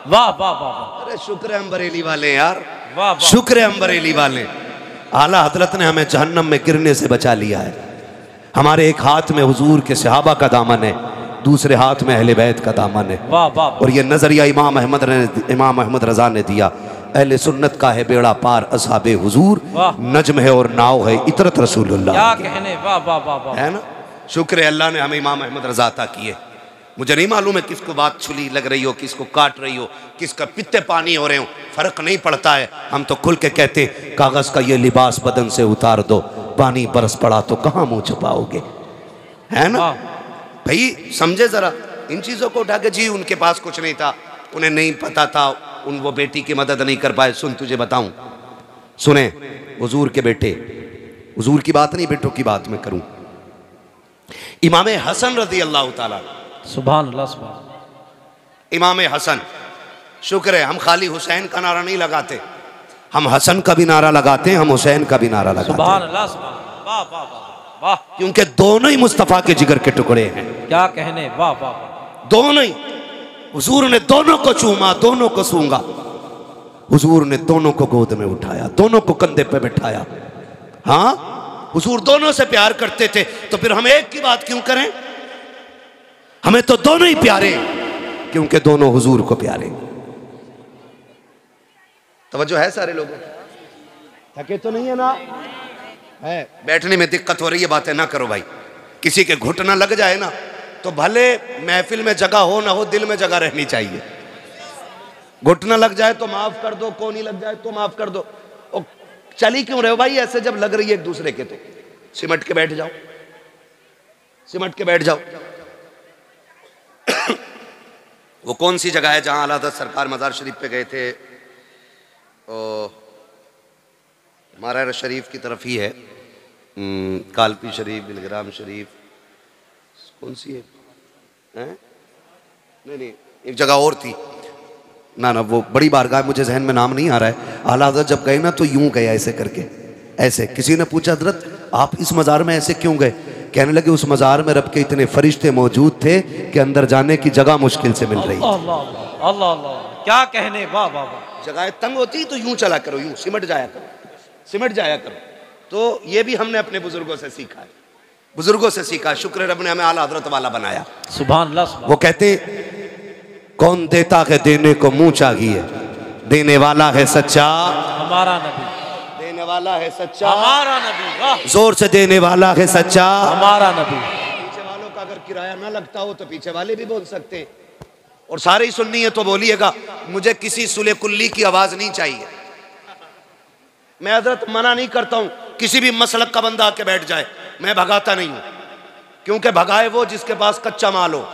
वाह वाह वाह। अरे शुक्र है हम बरेली वाले यार, वाह वाह। शुक्र है हम बरेली वाले। आला हजरत ने हमें जहन्नम में गिरने से बचा लिया है। हमारे एक हाथ में हुजूर के सहाबा का दामन है, दूसरे हाथ में अहले बैत का दामन है। वाह वाह। और ये नजरिया इमाम अहमद रजा ने दिया, अहले सुन्नत का है बेड़ा पार, असहाबे हुजूर नज्म है और नाव है इतरत रसूलुल्लाह। क्या कहने। वाह वाह वाह। है ना, शुक्र है अल्लाह ने हमें इमाम अहमद रजा अता किए। मुझे नहीं मालूम है किसको बात छुली लग रही हो, किसको काट रही हो, किसका पित्ते पानी हो रहे हो, फर्क नहीं पड़ता है। हम तो खुल के कहते हैं कागज का ये लिबास बदन से उतार दो, पानी बरस पड़ा तो कहाँ मुंह छुपाओगे। है ना भाई, समझे जरा इन चीजों को उठा के। जी उनके पास कुछ नहीं था, उन्हें नहीं पता था, उन वो बेटी की मदद नहीं कर पाए। सुन तुझे बताऊं, सुने हुजूर के बेटे, हुजूर की बात नहीं बेटों की बात मैं करूं। इमाम हसन रज़ी अल्लाह ताला, सुभान अल्लाह सुभान। इमाम हसन, शुक्र है हम खाली हुसैन का नारा नहीं लगाते, हम हसन का भी नारा लगाते हैं, हम हुसैन का भी नारा लगाते हैं। सुभान अल्लाह सुभान। वाह वाह वाह। क्योंकि दोनों ही मुस्तफ़ा के जिगर के टुकड़े हैं। क्या कहने। वाह वाह। दोनों ही, हुजूर ने दोनों को चूमा, दोनों को सूंगा, हुजूर ने दोनों को गोद में उठाया, दोनों को कंधे पे बिठाया। हाँ, हुजूर दोनों से प्यार करते थे, तो फिर हम एक की बात क्यों करें। हमें तो दोनों ही प्यारे, क्योंकि दोनों हुजूर को प्यारे। तवज्जो है सारे लोगों, थके तो नहीं है ना। है, बैठने में दिक्कत हो रही है, बातें ना करो भाई। किसी के घुटना लग जाए ना तो भले महफिल में जगह हो ना हो, दिल में जगह रहनी चाहिए। घुटना लग जाए तो माफ कर दो, कोनी लग जाए तो माफ कर दो। और चली क्यों रहे हो भाई ऐसे, जब लग रही है एक दूसरे के, तो सिमट के बैठ जाओ, सिमट के बैठ जाओ। वो कौन सी जगह है जहां आला हज़रत सरकार मज़ार शरीफ पे गए थे, मारा शरीफ की तरफ ही है, कालपी शरीफ, बिलग्राम शरीफ, कौन सी है? नहीं, एक जगह और थी ना, वो बड़ी बारगाह, मुझे जहन में नाम नहीं आ रहा है। आला हज़रत जब गए ना तो यूं गए ऐसे करके, ऐसे। किसी ने पूछा हज़रत आप इस मज़ार में ऐसे क्यों गए? कहने लगे उस मज़ार में रब के इतने फरिश्ते मौजूद थे कि अंदर जाने की जगह मुश्किल से मिल रही। अल्लाह अल्लाह, क्या कहने। वाह वाह वाह। जगह तंग होती तो यूं चला करो, यूं सिमट जाया करो, सिमट जाया करो। तो ये भी हमने अपने बुजुर्गों से सीखा है, बुजुर्गों से सीखा। शुक्र है रब ने हमें आला हज़रत वाला बनाया। सुभान अल्लाह। वो कहते कौन देता है देने को मुंह चाहिए, देने वाला है सच्चा हमारा नबी, देने वाला है सच्चा हमारा नबी। वाह, जोर से देने वाला है सच्चा हमारा नबी। पीछे वालों का अगर किराया ना लगता हो तो पीछे वाले भी बोल सकते हैं, और सारे ही सुननी है तो बोलिएगा। मुझे किसी सुले कुल्ली की आवाज नहीं चाहिए। मैं हजरत मना नहीं करता हूं किसी भी मसलक का बंदा आके बैठ जाए, मैं भगाता नहीं हूं, क्योंकि भगाए वो जिसके पास कच्चा माल हो।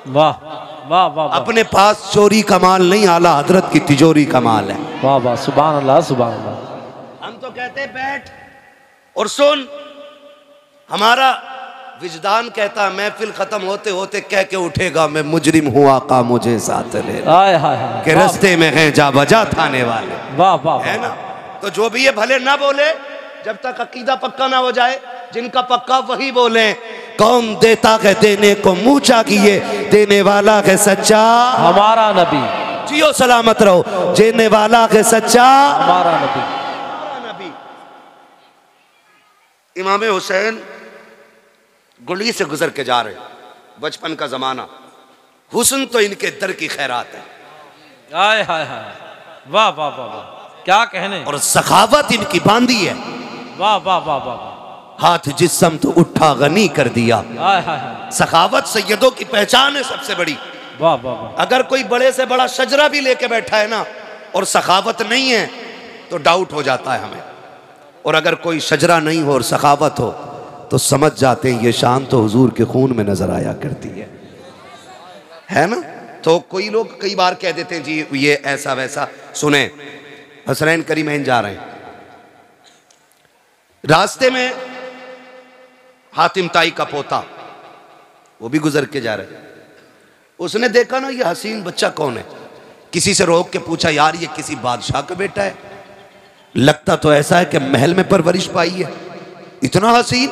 वाह वाह वाह। अपने पास चोरी का माल नहीं, आला हजरत की तिजोरी का माल है। वाह वाह, सुभान अल्लाह सुभान अल्लाह। हम तो कहते बैठ और सुन, हमारा विजदान कहता महफिल खत्म होते होते कह के उठेगा, मैं मुजरिम हूँ आका मुझे साथ ले, के रास्ते में है जा बजा थाने वाले। वाह वाह, है ना। तो जो भी ये भले ना बोले जब तक अकीदा पक्का ना हो जाए, जिनका पक्का वही बोले। कौन देता है देने को मुंह चाहिए, देने वाला है सच्चा हमारा नबी। जियो सलामत रहो, देने वाला है सच्चा हमारा नबी। इमाम हुसैन गुली से गुजर के जा रहे, बचपन का जमाना, हुस्न तो इनके दर की खैरात है। हाय हाय हाय, वाह वाह वाह वाह, क्या कहने। और सखावत इनकी बांधी है। वाह वाह वाह वाह, हाथ जिस्म तो उठा गनी कर दिया। हाय हाय हाय, सखावत सैयदों की पहचान है सबसे बड़ी। वाह वाह वाह। अगर कोई बड़े से बड़ा शजरा भी लेके बैठा है ना और सखावत नहीं है तो डाउट हो जाता है हमें, और अगर कोई शजरा नहीं हो और सखावत हो तो समझ जाते हैं ये शान तो हुजूर के खून में नजर आया करती है ना। तो कोई लोग कई बार कह देते हैं जी ये ऐसा वैसा। सुने, हसनैन करीमैन जा रहे हैं, रास्ते में हातिम ताई का पोता वो भी गुजर के जा रहे, उसने देखा ना ये हसीन बच्चा कौन है, किसी से रोक के पूछा यार ये किसी बादशाह का बेटा है। लगता तो ऐसा है कि महल में परवरिश पाई है, इतना हसीन।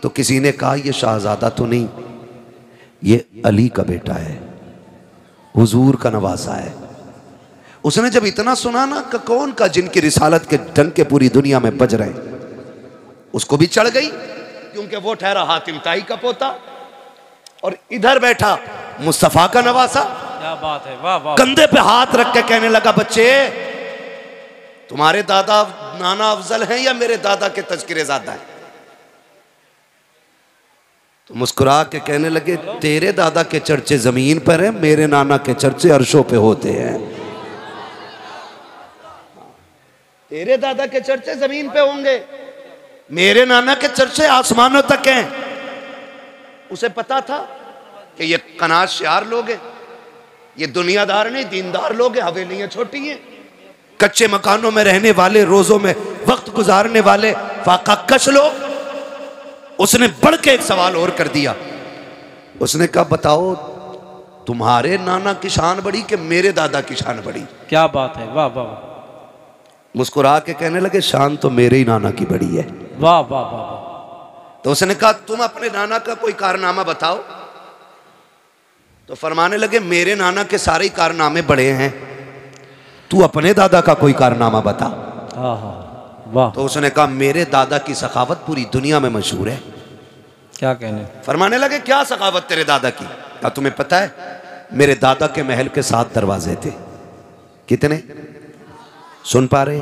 तो किसी ने कहा ये शाहजादा तो नहीं, ये अली का बेटा है, हुजूर का नवासा है। उसने जब इतना सुना ना कि कौन का जिनकी रिसालत के डंके पूरी दुनिया में बज रहे, उसको भी चढ़ गई, क्योंकि वो ठहरा हातिम ताई का पोता और इधर बैठा मुस्तफा का नवासा। क्या बात है, वाह वाह। कंधे पे हाथ रख के कहने लगा, बच्चे तुम्हारे दादा नाना अफजल हैं या मेरे दादा के तज़किरे ज़्यादा हैं? तो मुस्कुरा के कहने लगे, तेरे दादा के चर्चे जमीन पर हैं, मेरे नाना के चर्चे अर्शों पे होते हैं। तेरे दादा के चर्चे जमीन पे होंगे, मेरे नाना के चर्चे आसमानों तक हैं। उसे पता था कि ये कनाशियार लोग हैं, ये दुनियादार नहीं दीनदार लोग हैं, हवेलियां छोटी हैं, कच्चे मकानों में रहने वाले, रोजों में वक्त गुजारने वाले फाकाकश लोग। उसने बढ़ के एक सवाल और कर दिया। उसने कहा, बताओ तुम्हारे नाना की शान बड़ी कि मेरे दादा की शान बड़ी? क्या बात है, वाह वाह। मुस्कुरा के कहने लगे, शान तो मेरे ही नाना की बड़ी है। वाह वाह वाह। तो उसने कहा, तुम अपने नाना का कोई कारनामा बताओ। तो फरमाने लगे, मेरे नाना के सारे कारनामे बड़े हैं, तू अपने दादा का कोई कारनामा बता। वाह। तो उसने कहा, मेरे दादा की सखावत पूरी दुनिया में मशहूर है। क्या कहने? फरमाने लगे, क्या सखावत तेरे दादा की? क्या तुम्हें पता है, मेरे दादा के महल के 7 दरवाजे थे। कितने? सुन पा रहे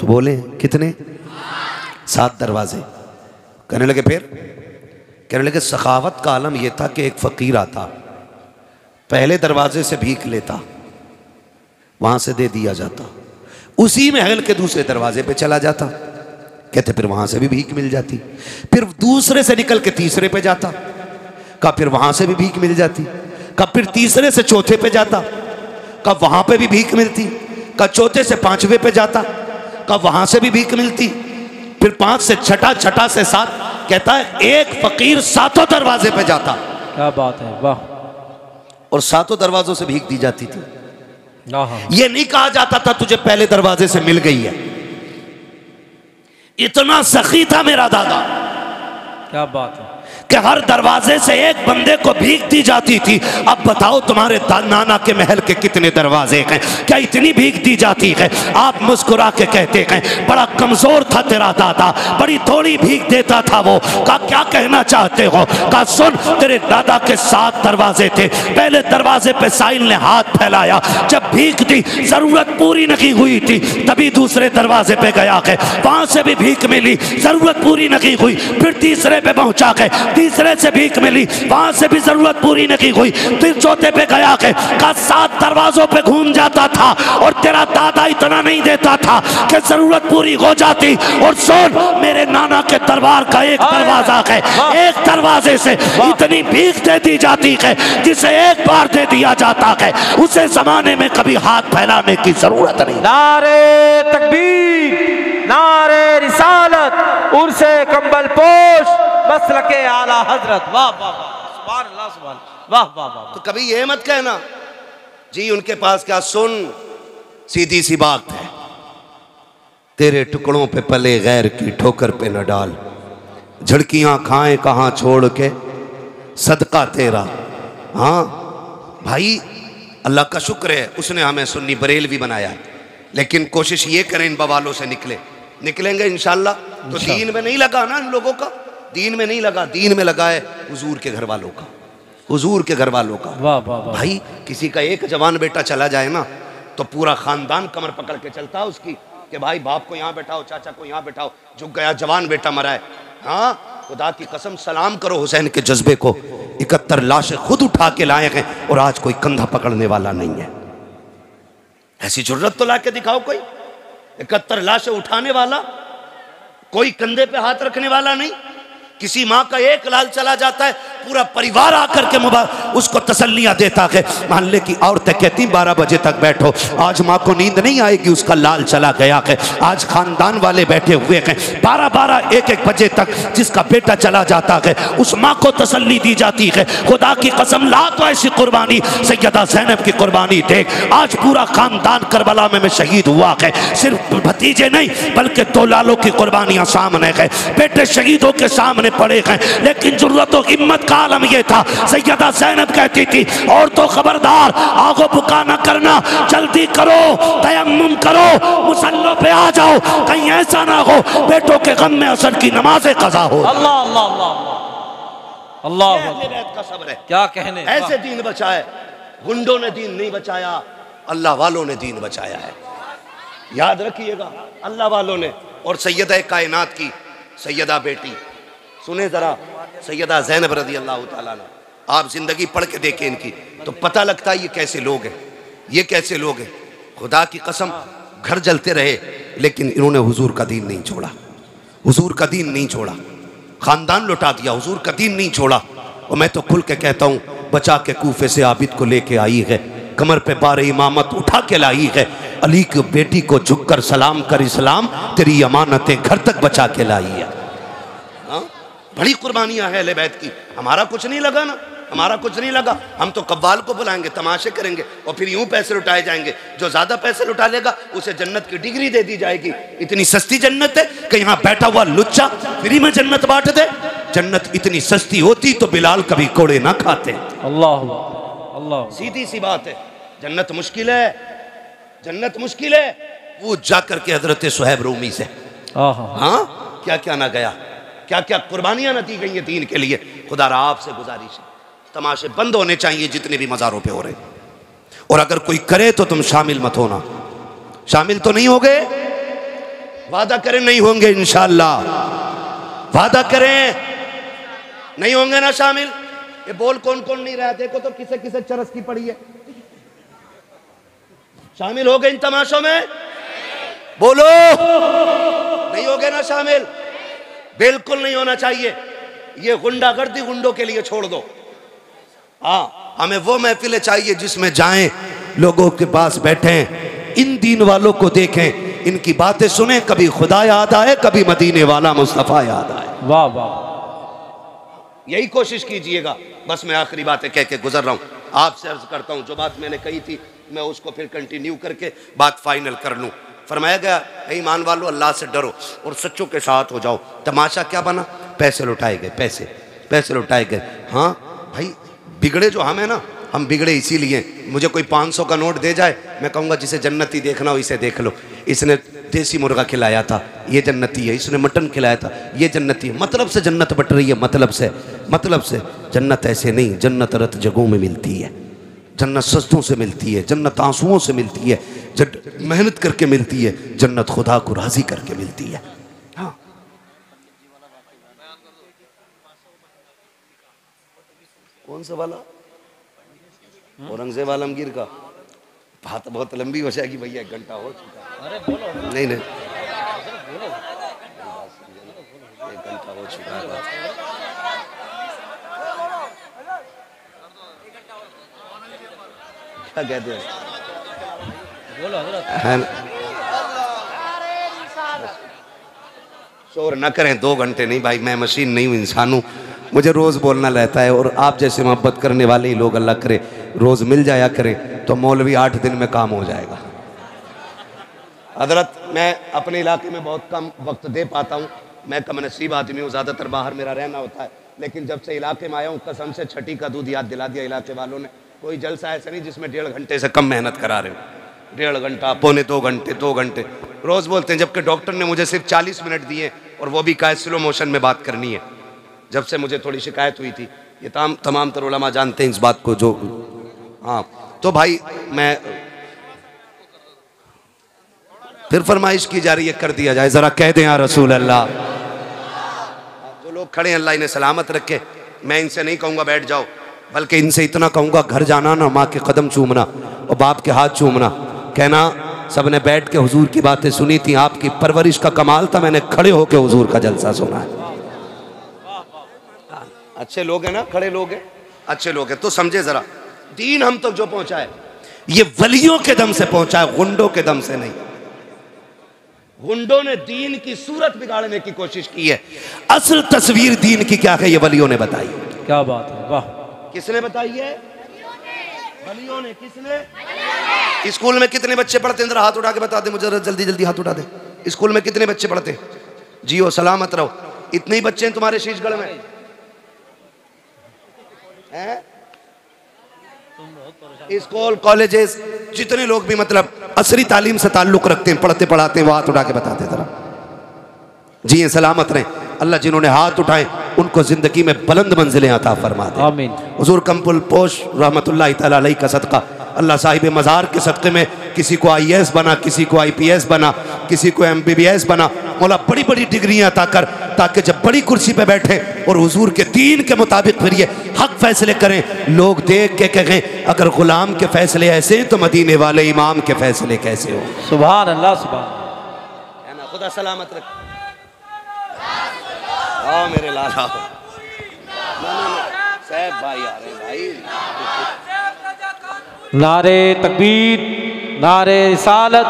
तो बोले, कितने? 7 दरवाजे। कहने लगे फिर? कहने लगे, सखावत का आलम यह था कि एक फकीर आता, पहले दरवाजे से भीख लेता, वहां से दे दिया जाता, उसी महल के दूसरे दरवाजे पे चला जाता, कहते फिर वहां से भी भीख मिल जाती, फिर दूसरे से निकल के तीसरे पे जाता, कहा फिर वहां से भी भीख मिल जाती, कहा फिर तीसरे से चौथे पे जाता, कहा वहां पे भी भीख मिलती, कहा चौथे से 5वें पे जाता, कहा वहां से भी भीख मिलती, फिर 5 से छठा, छठा से 7, कहता है एक फकीर 7 दरवाजे पे जाता। क्या बात है, वाह। और 7 दरवाजों से भीख दी जाती थी। हाँ। ये नहीं कहा जाता था तुझे पहले दरवाजे से मिल गई है। इतना सखी था मेरा दादा। क्या बात है कि हर दरवाजे से एक बंदे को भीख दी जाती थी। अब बताओ तुम्हारे नाना के महल के कितने दरवाजे हैं? क्या इतनी भीख दी जाती है? आप मुस्कुरा के कहते हैं, बड़ा कमजोर था तेरा दादा, बड़ी थोड़ी भीख देता था वो। का क्या कहना चाहते हो? का सुन, तेरे दादा के 7 दरवाजे थे, पहले दरवाजे पे साहिल ने हाथ फैलाया, जब भीख दी, जरूरत पूरी नहीं हुई थी, तभी दूसरे दरवाजे पे गया है, वहां से भी भीख मिली, जरूरत पूरी नहीं हुई, फिर तीसरे पे पहुंचा है, तीसरे से भीख मिली, वहां से भी जरूरत पूरी नहीं हुई, फिर चौथे पे गया के, का 7 दरवाजों पे घूम जाता था। और तेरा दादा इतना नहीं देता था कि जरूरत पूरी हो जाती। और सुन, मेरे नाना के दरबार का एक दरवाजा है, एक दरवाजे से इतनी भीख दे दी जाती है, जिसे एक बार दे दिया जाता है, उसे जमाने में कभी हाथ फैलाने की जरूरत नहीं। नारे तकबीर, नारे रिसालत, उर्से कंबल पोश, मसलके आला हजरत। वाह वाह वाह, सुभान अल्लाह, सुभान, वाह वाह वाह। तो कभी ये मत कहना जी उनके पास क्या। सुन, सीधी सी बात है, तेरे टुकड़ों पे पले गैर की ठोकर पे न डाल, झड़कियां खाएं कहां छोड़ के सदका तेरा। हाँ भाई, अल्लाह का शुक्र है उसने हमें सुन्नी बरेलवी बनाया है, लेकिन कोशिश ये करें इन बवालों से निकलेंगे इंशाल्लाह। तो दीन में नहीं लगा ना इन लोगों का, दीन में नहीं लगा, दीन में लगा है हुजूर के घर वालों का, हुजूर के घर वालों का। वाह वाह वाह। भाई किसी का एक जवान बेटा चला जाए ना, तो पूरा खानदान कमर पकड़ के चलता है उसकी, कि भाई बाप को यहाँ बैठाओ, चाचा को यहाँ बैठाओ, झुक गया जवान बेटा मरा है। हाँ, खुदा की कसम सलाम करो हुसैन के जज्बे को। 71 लाशें खुद उठा के लाए हैं और आज कोई कंधा पकड़ने वाला नहीं है। ऐसी जरूरत तो ला के दिखाओ कोई, 71 लाशें उठाने वाला, कोई कंधे पे हाथ रखने वाला नहीं। किसी माँ का एक लाल चला जाता है, पूरा परिवार आकर के उसको तसल्लियाँ देता है। मोहल्ले की औरतें कहती 12 बजे तक बैठो, आज माँ को नींद नहीं आएगी, उसका लाल चला गया है। आज खानदान वाले बैठे हुए हैं 12-12 1-1 बजे तक, जिसका बेटा चला जाता है उस माँ को तसल्ली दी जाती है। खुदा की कसम ला तो ऐसी कुर्बानी सैयदा ज़ैनब की कुर्बानी देख, आज पूरा खानदान करबला में शहीद हुआ है। सिर्फ भतीजे नहीं बल्कि 2 लालों की कुर्बानियां सामने है, बेटे शहीदों के सामने पड़े हैं। लेकिन जुर्रत और हिम्मत का आलम यह था, सैयदा ज़ैनब कहती थी और तो खबरदार आगो बुका न करना, जल्दी करो, तयम्मुम करो, मुसल्लों पे आ जाओ, कहीं ऐसा ना हो बेटों के गम में असर की नमाज़ें कज़ा हो। अल्लाह अल्लाह अल्लाह अल्लाह का सब्र है, क्या कहने। ऐसे दीन बचाए, गुंडों ने दीन नहीं बचाया, अल्लाह वालों ने दीन बचाया है। याद रखिएगा, अल्लाह वालों ने। और सैयदा कायनात की सैयदा बेटी, सुने जरा, सैयदा ज़ैनब रज़ी अल्लाह ताला अन्हा, आप जिंदगी पढ़ के देखें इनकी तो पता लगता है ये कैसे लोग हैं, ये कैसे लोग हैं। खुदा की कसम घर जलते रहे लेकिन इन्होंने हुजूर का दीन नहीं छोड़ा, हुजूर का दीन नहीं छोड़ा, खानदान लुटा दिया, हुजूर का दीन नहीं छोड़ा। और मैं तो खुल के कहता हूँ, बचा के कूफे से आबिद को लेके आई है, कमर पे बार इमामत उठा के लाई है, अली की बेटी को झुककर सलाम कर इस्लाम तेरी अमानतें घर तक बचा के लाई है। हाँ? बड़ी कुर्बानियां हैं अहले बैत की। हमारा कुछ नहीं लगा ना, हमारा कुछ नहीं लगा, हम तो कव्वाल को बुलाएंगे, तमाशे करेंगे और फिर यूं पैसे लुटाए जाएंगे। जो ज्यादा पैसे लुटा लेगा उसे जन्नत की डिग्री दे दी जाएगी। इतनी सस्ती जन्नत है कि यहाँ बैठा हुआ लुच्चा फ्री में जन्नत बांट दे। जन्नत इतनी सस्ती होती तो बिलाल कभी कोड़े ना खाते। अल्लाह अल्लाह, सीधी सी बात है। जन्नत मुश्किल है, जन्नत मुश्किल है। वो जाकर के हजरत सुहैब रूमी से हाँ क्या क्या ना गया, क्या क्या कुर्बानियां न दी गई हैं दीन के लिए। खुदा रा आपसे गुजारिश है, तमाशे बंद होने चाहिए जितने भी मज़ारों पे हो रहे, और अगर कोई करे तो तुम शामिल मत होना। शामिल तो नहीं होगे, वादा करें नहीं होंगे इंशाअल्लाह, वादा करें नहीं होंगे ना शामिल। ये बोल कौन कौन नहीं रहा, देखो तो किसे किसे चरस की पड़ी है। शामिल हो गए इन तमाशों में, बोलो नहीं हो गए ना शामिल, बिल्कुल नहीं होना चाहिए। ये गुंडागर्दी गुंडों के लिए छोड़ दो। हाँ, हमें वो महफिलें चाहिए जिसमें जाएं, लोगों के पास बैठें, इन दीन वालों को देखें, इनकी बातें सुने, कभी खुदा याद आए, कभी मदीने वाला मुस्तफ़ा याद आए। वाह वाह, यही कोशिश कीजिएगा। बस मैं आखिरी बातें कह के गुजर रहा हूँ, आपसे अर्ज करता हूँ, जो बात मैंने कही थी मैं उसको फिर कंटिन्यू करके बात फाइनल कर लूँ। फरमाया गया ईमान वालों अल्लाह से डरो और सच्चों के साथ हो जाओ। तमाशा क्या बना, पैसे लुटाए गए, पैसे लुटाए गए। हाँ भाई, बिगड़े जो हम है ना, हम बिगड़े इसीलिए। मुझे कोई 500 का नोट दे जाए, मैं कहूँगा जिसे जन्नती देखना हो इसे देख लो, इसने देसी मुर्गा खिलाया था ये जन्नती है, इसने मटन खिलाया था ये जन्नती है। मतलब से जन्नत बट रही है, मतलब से। जन्नत ऐसे नहीं, जन्नत रत जगहों में मिलती है, जन्नत सस्तों से मिलती है, जन्नत आंसुओं से मिलती है, मेहनत करके मिलती है, जन्नत खुदा को राजी करके मिलती है। हाँ, कौन सा वाला, औरंगजेब आलमगीर का? बात बहुत लंबी हो जाएगी भैया, 1 घंटा हो चुका। अरे बोलो, नहीं 1 घंटा हो चुका है। क्या कहते हैं, बोलो है शोर न करें, 2 घंटे नहीं भाई, मैं मशीन नहीं हूँ, इंसान हूँ, मुझे रोज़ बोलना रहता है। और आप जैसे मोहब्बत करने वाले ही लोग अल्लाह करे रोज़ मिल जाया करें तो मौलवी 8 दिन में काम हो जाएगा। हजरत, मैं अपने इलाके में बहुत कम वक्त दे पाता हूँ, मैं कम नसीब आदमी हूँ, ज़्यादातर बाहर मेरा रहना होता है। लेकिन जब से इलाके में आया हूँ, कसम से छठी का दूध याद दिला दिया इलाके वालों ने। कोई जलसा ऐसा नहीं जिसमें 1.5 घंटे से कम मेहनत करा रहे हो। 1.5 घंटा, पौने 2 घंटे, 2 घंटे रोज़ बोलते हैं, जबकि डॉक्टर ने मुझे सिर्फ 40 मिनट दिए और वो भी कहा स्लो मोशन में बात करनी है। जब से मुझे थोड़ी शिकायत हुई थी, ये तमाम तर उलमा जानते हैं इस बात को। जो हाँ, तो भाई मैं फिर फरमाइश की जा रही है, कर दिया जाए, ज़रा कह दें या रसूल अल्लाह। जो लोग खड़े हैं अल्लाह इन्हें सलामत रखे। मैं इनसे नहीं कहूँगा बैठ जाओ, बल्कि इनसे इतना कहूँगा घर जाना ना, माँ के कदम चूमना और बाप के हाथ चूमना, कहना सब ने बैठ के हुजूर की बातें सुनी थी, आपकी परवरिश का कमाल था, मैंने खड़े होकर हुजूर का जलसा सुना है। अच्छे लोग हैं ना, खड़े लोग हैं, अच्छे लोग हैं। तो समझे जरा, दीन हम तक जो पहुंचा है ये वलियों के दम से पहुंचा है, गुंडों के दम से नहीं। गुंडों ने दीन की सूरत बिगाड़ने की कोशिश की है, असल तस्वीर दीन की क्या है ये वलियों ने बताई। क्या बात है, वाह। किसने बताई है? वलियों ने। किसने? स्कूल में कितने बच्चे पढ़ते हैं? जरा हाथ उठा के बता दे मुझे, जल्दी जल्दी हाथ उठा दे। स्कूल में कितने बच्चे पढ़ते हैं? जियो सलामत रहो। इतने ही बच्चे हैं तुम्हारे शीशगढ़ में हैं? स्कूल कॉलेजेस जितने लोग भी मतलब असरी तालीम से ताल्लुक रखते हैं, पढ़ते पढ़ाते हैं, वो हाथ उठा के बताते हैं जरा। जी सलामत रहें। अल्लाह जिन्होंने हाथ उठाए उनको जिंदगी में बुलंद मंजिलें अता फरमा दे। आमीन। हुजूर कम्पुल पोश रहमतुल्लाह तआला अलैह का सदका, अल्लाह साहिब मज़ार के सदक़े में किसी को IAS बना, किसी को IPS बना, किसी को MBBS बना, मौला बड़ी बड़ी डिग्रियां अता कर, ताकि जब बड़ी कुर्सी पे बैठे और हुजूर के दीन के मुताबिक फिर ये हक फैसले करें, लोग देख के कहें अगर गुलाम के फैसले ऐसे हैं तो मदीने वाले इमाम के फैसले कैसे हो। सुभान अल्लाह, सुभान। है ना? खुदा सलामत रख। आओ मेरे लाल आओ। साहब भाई आ रहे भाई। नारे तकबीर, नारे रिसालत,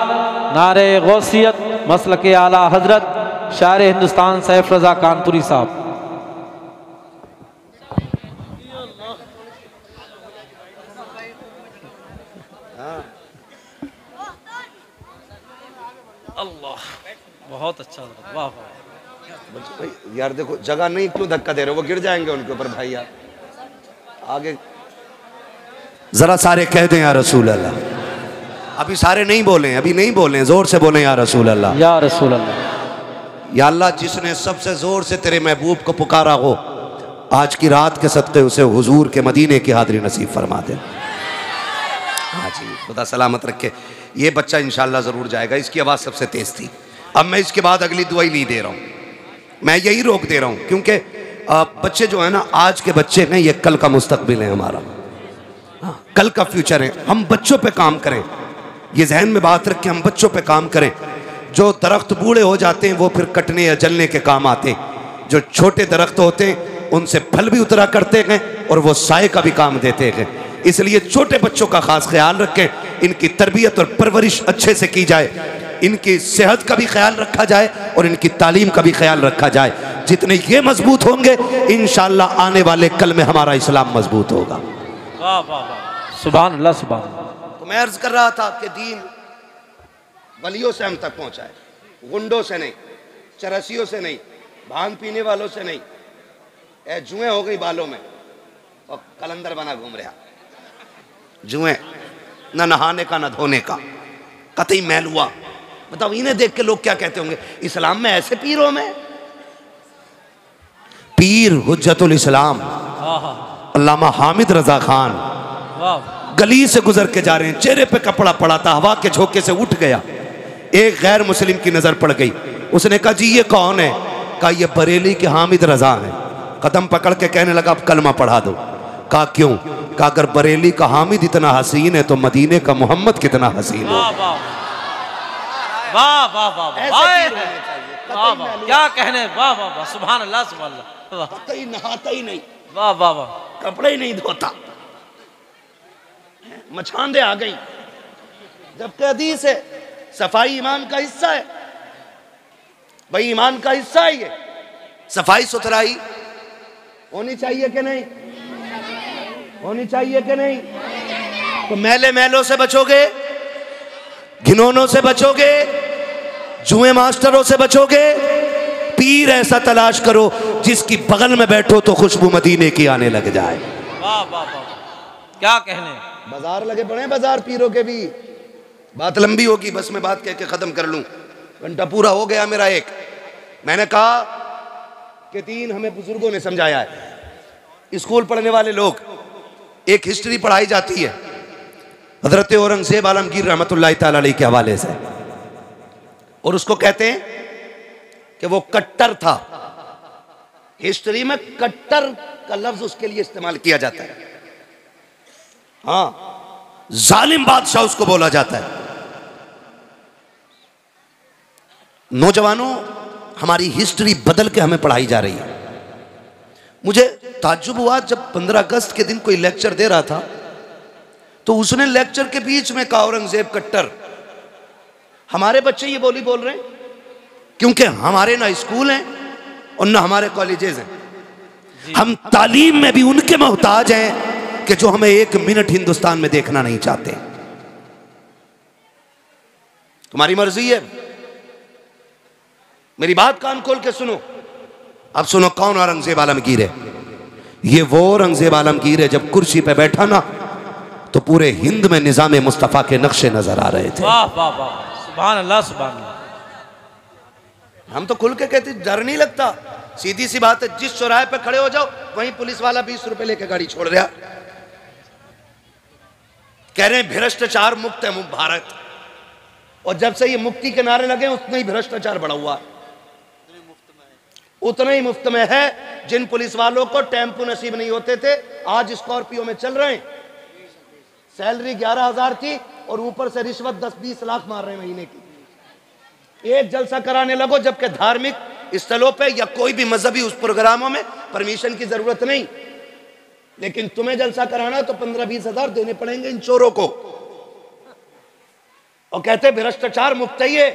नारे गौसियत, मसलक आला हजरत शायर हिंदुस्तान सैफ रजा कानपुरी साहब। अल्लाह, बहुत अच्छा लगा, वाह वाह। यार देखो जगह नहीं, क्यों धक्का दे रहे हो? वो गिर जाएंगे उनके ऊपर भाई। यार आगे जरा सारे कह दें या रसूल अल्लाह। अभी सारे नहीं बोले, अभी नहीं बोले, जोर से बोले या रसूल अल्लाह, या रसूल अल्लाह। या अल्लाह जिसने सबसे जोर से तेरे महबूब को पुकारा हो, आज की रात के सदक़े उसे हुजूर के मदीने की हाज़िरी नसीब फरमा दे। हाँ जी, खुदा सलामत रखे। ये बच्चा इंशाल्लाह ज़रूर जाएगा, इसकी आवाज़ सबसे तेज़ थी। अब मैं इसके बाद अगली दुआई नहीं दे रहा हूँ, मैं यही रोक दे रहा हूँ, क्योंकि बच्चे जो है ना, आज के बच्चे हैं, ये कल का मुस्तकबिल है हमारा, कल का फ्यूचर है। हम बच्चों पे काम करें, ये जहन में बात रख के हम बच्चों पे काम करें। जो दरख्त बूढ़े हो जाते हैं वो फिर कटने या जलने के काम आते हैं, जो छोटे दरख्त होते हैं उनसे फल भी उतरा करते हैं और वो साए का भी काम देते हैं। इसलिए छोटे बच्चों का खास ख्याल रखें, इनकी तरबियत और परवरिश अच्छे से की जाए, इनकी सेहत का भी ख्याल रखा जाए और इनकी तालीम का भी ख्याल रखा जाए। जितने ये मजबूत होंगे इंशाअल्लाह आने वाले कल में हमारा इस्लाम मजबूत होगा। वाह वाह वाह, सुभान अल्लाह, सुभान। तो मैं अर्ज कर रहा था कि दीन वलियों से हम तक पहुंचा है, गुंडों से नहीं, चरसियों से नहीं, भांग पीने वालों से नहीं। ए जुएं हो गई बालों में और कलंदर बना घूम रहा, जुएं, न नहाने का न धोने का, कतई मैल हुआ। बताओ इन्हें देख के लोग क्या कहते होंगे, इस्लाम में ऐसे पीरों में? पीर हुज्जतुल इस्लाम अल्लामा हामिद रजा खान गली से गुजर के जा रहे हैं, चेहरे पे कपड़ा पड़ा था, हवा के झोंके से उठ गया। एक गैर मुस्लिम की नजर पड़ गई, उसने कहा जी ये कौन है? कहा ये बरेली के हामिद रजा हैं। कदम पकड़ के कहने लगा अब कलमा पढ़ा दो। कहा क्यों? कहा अगर बरेली का हामिद इतना हसीन है तो मदीने का मोहम्मद कितना हसीन है। वाह वाह वाह, क्या कहने, वाह वाह वाह, सुभान अल्लाह, सुभान अल्लाह। कहीं नहाता ही नहीं, वाह वाह वाह, कपड़े ही नहीं धोता, मछांदे आ गई। जबकि हदीस है सफाई ईमान का हिस्सा है, भाई ईमान का हिस्सा है ये। सफाई सुथराई होनी चाहिए कि नहीं? होनी चाहिए कि नहीं? तो मैले मैलों से बचोगे, घिनौनों से बचोगे, जुए मास्टरों से बचोगे। पीर ऐसा तलाश करो जिसकी बगल में बैठो तो खुशबू मदीने की आने लग जाए। वाह वाह वाह, क्या कहने। बाजार लगे पड़े, बाजार पीरों के भी। बात लंबी होगी, बस मैं बात कह के खत्म कर लूं, घंटा पूरा हो गया मेरा। एक मैंने कहा कि दीन हमें बुजुर्गों ने समझाया है। स्कूल पढ़ने वाले लोग, एक हिस्ट्री पढ़ाई जाती है हजरत औरंगजेब आलमगीर रहमतुल्लाह तआला अलैह के हवाले से, और उसको कहते हैं कि वो कट्टर था। हिस्ट्री में कट्टर का लफ्ज उसके लिए इस्तेमाल किया जाता है। हाँ, जालिम बादशाह उसको बोला जाता है। नौजवानों, हमारी हिस्ट्री बदल के हमें पढ़ाई जा रही है। मुझे ताज्जुब हुआ जब 15 अगस्त के दिन कोई लेक्चर दे रहा था तो उसने लेक्चर के बीच में कहा औरंगजेब कट्टर। हमारे बच्चे ये बोली बोल रहे हैं क्योंकि हमारे ना स्कूल हैं और ना हमारे कॉलेजेस हैं। हम तालीम में भी उनके मोहताज हैं कि जो हमें 1 मिनट हिंदुस्तान में देखना नहीं चाहते। तुम्हारी मर्जी है, मेरी बात कान खोल के सुनो। अब सुनो कौन औरंगजेब आलमगीर है। ये वो औरंगजेब आलमगीर है जब कुर्सी पे बैठा ना तो पूरे हिंद में निजाम मुस्तफा के नक्शे नजर आ रहे थे। वाह वाह वाह, सुभान अल्लाह सुभान अल्लाह। हम तो खुल के कहते डर नहीं लगता, सीधी सी बात है। जिस चौराहे पे खड़े हो जाओ वहीं पुलिस वाला 20 रुपए लेके गाड़ी छोड़ रहा, कह रहे हैं भ्रष्टाचार मुक्त है भारत। और जब से ये मुक्ति के नारे लगे उतना ही भ्रष्टाचार बढ़ा हुआ, उतना ही मुफ्त में है। जिन पुलिस वालों को टेम्पो नसीब नहीं होते थे आज स्कॉर्पियो में चल रहे हैं। सैलरी 11,000 थी और ऊपर से रिश्वत 10-20 लाख मार रहे हैं महीने की। एक जलसा कराने लगो जबकि धार्मिक स्थलों पे या कोई भी मजहबी उस प्रोग्रामों में परमिशन की जरूरत नहीं, लेकिन तुम्हें जलसा कराना तो 15-20 हजार देने पड़ेंगे इन चोरों को। और कहते भ्रष्टाचार मुक्त है ये,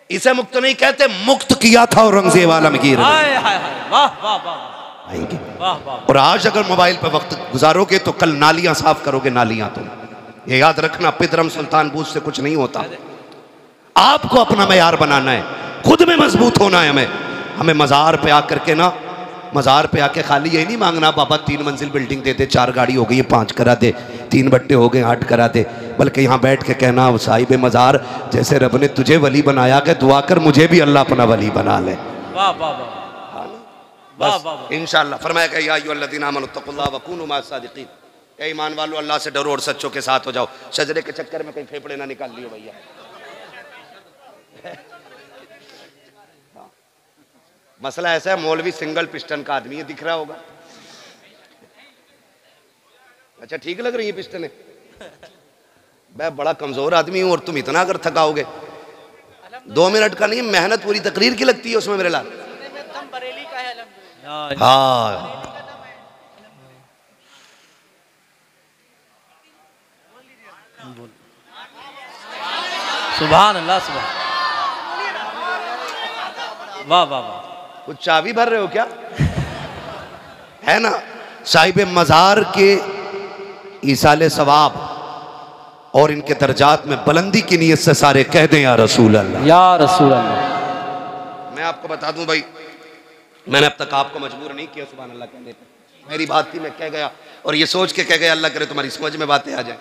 इसे मुक्त नहीं कहते, मुक्त किया था औरंगजेब आलमगीर। और आज अगर मोबाइल पे वक्त गुजारोगे तो कल नालियां साफ करोगे, नालियां। तुम ये याद रखना, पिदरम सुल्तान बूझ से कुछ नहीं होता। आपको अपना मयार बनाना है, खुद में मजबूत होना है। हमें मजार पे आकर के ना, मजार पे आके खाली यही नहीं मांगना बाबा 3 मंजिल बिल्डिंग दे दे, 4 गाड़ी हो गई 5 करा दे, 3 बट्टे हो गए 8 करा दे, बल्कि यहाँ बैठ के कहना साहिब मजार जैसे रब ने तुझे वली बनाया कि दुआ कर मुझे भी अल्लाह अपना वली बना ले। वाह वाह वाह, इंशाअल्लाह फरमाया या अय्युहल्लज़ीना आमनुत्तक़ुल्लाह वकूनू मअस-सादिक़ीन। ए ईमान वालों अल्लाह से डरो और सच्चों के साथ हो जाओ। शजरे के चक्कर में कहीं फेफड़े ना निकाल लियो भैया। मसला ऐसा है, मौलवी सिंगल पिस्टन का आदमी है, दिख रहा होगा। अच्छा ठीक लग रही है पिस्टन है। मैं बड़ा कमजोर आदमी हूं और तुम इतना अगर थकाओगे 2 मिनट का नहीं, मेहनत पूरी तकरीर की लगती है उसमें मेरे लाल। हाँ सुभान अल्लाह सुभान। वाह वाह वाह, कुछ चाबी भर रहे हो क्या? है ना, साहिब मजार के ईसाले सवाब और इनके दर्जात में बुलंदी की नीयत से सारे कह दें या रसूल अल्लाह, या रसूल अल्लाह। मैं आपको बता दूं भाई, मैंने अब तक आपको मजबूर नहीं किया सुभान अल्लाह कहने पे। मेरी बात थी, मैं कह गया और ये सोच के कह गया अल्लाह करे तुम्हारी समझ में बातें आ जाए,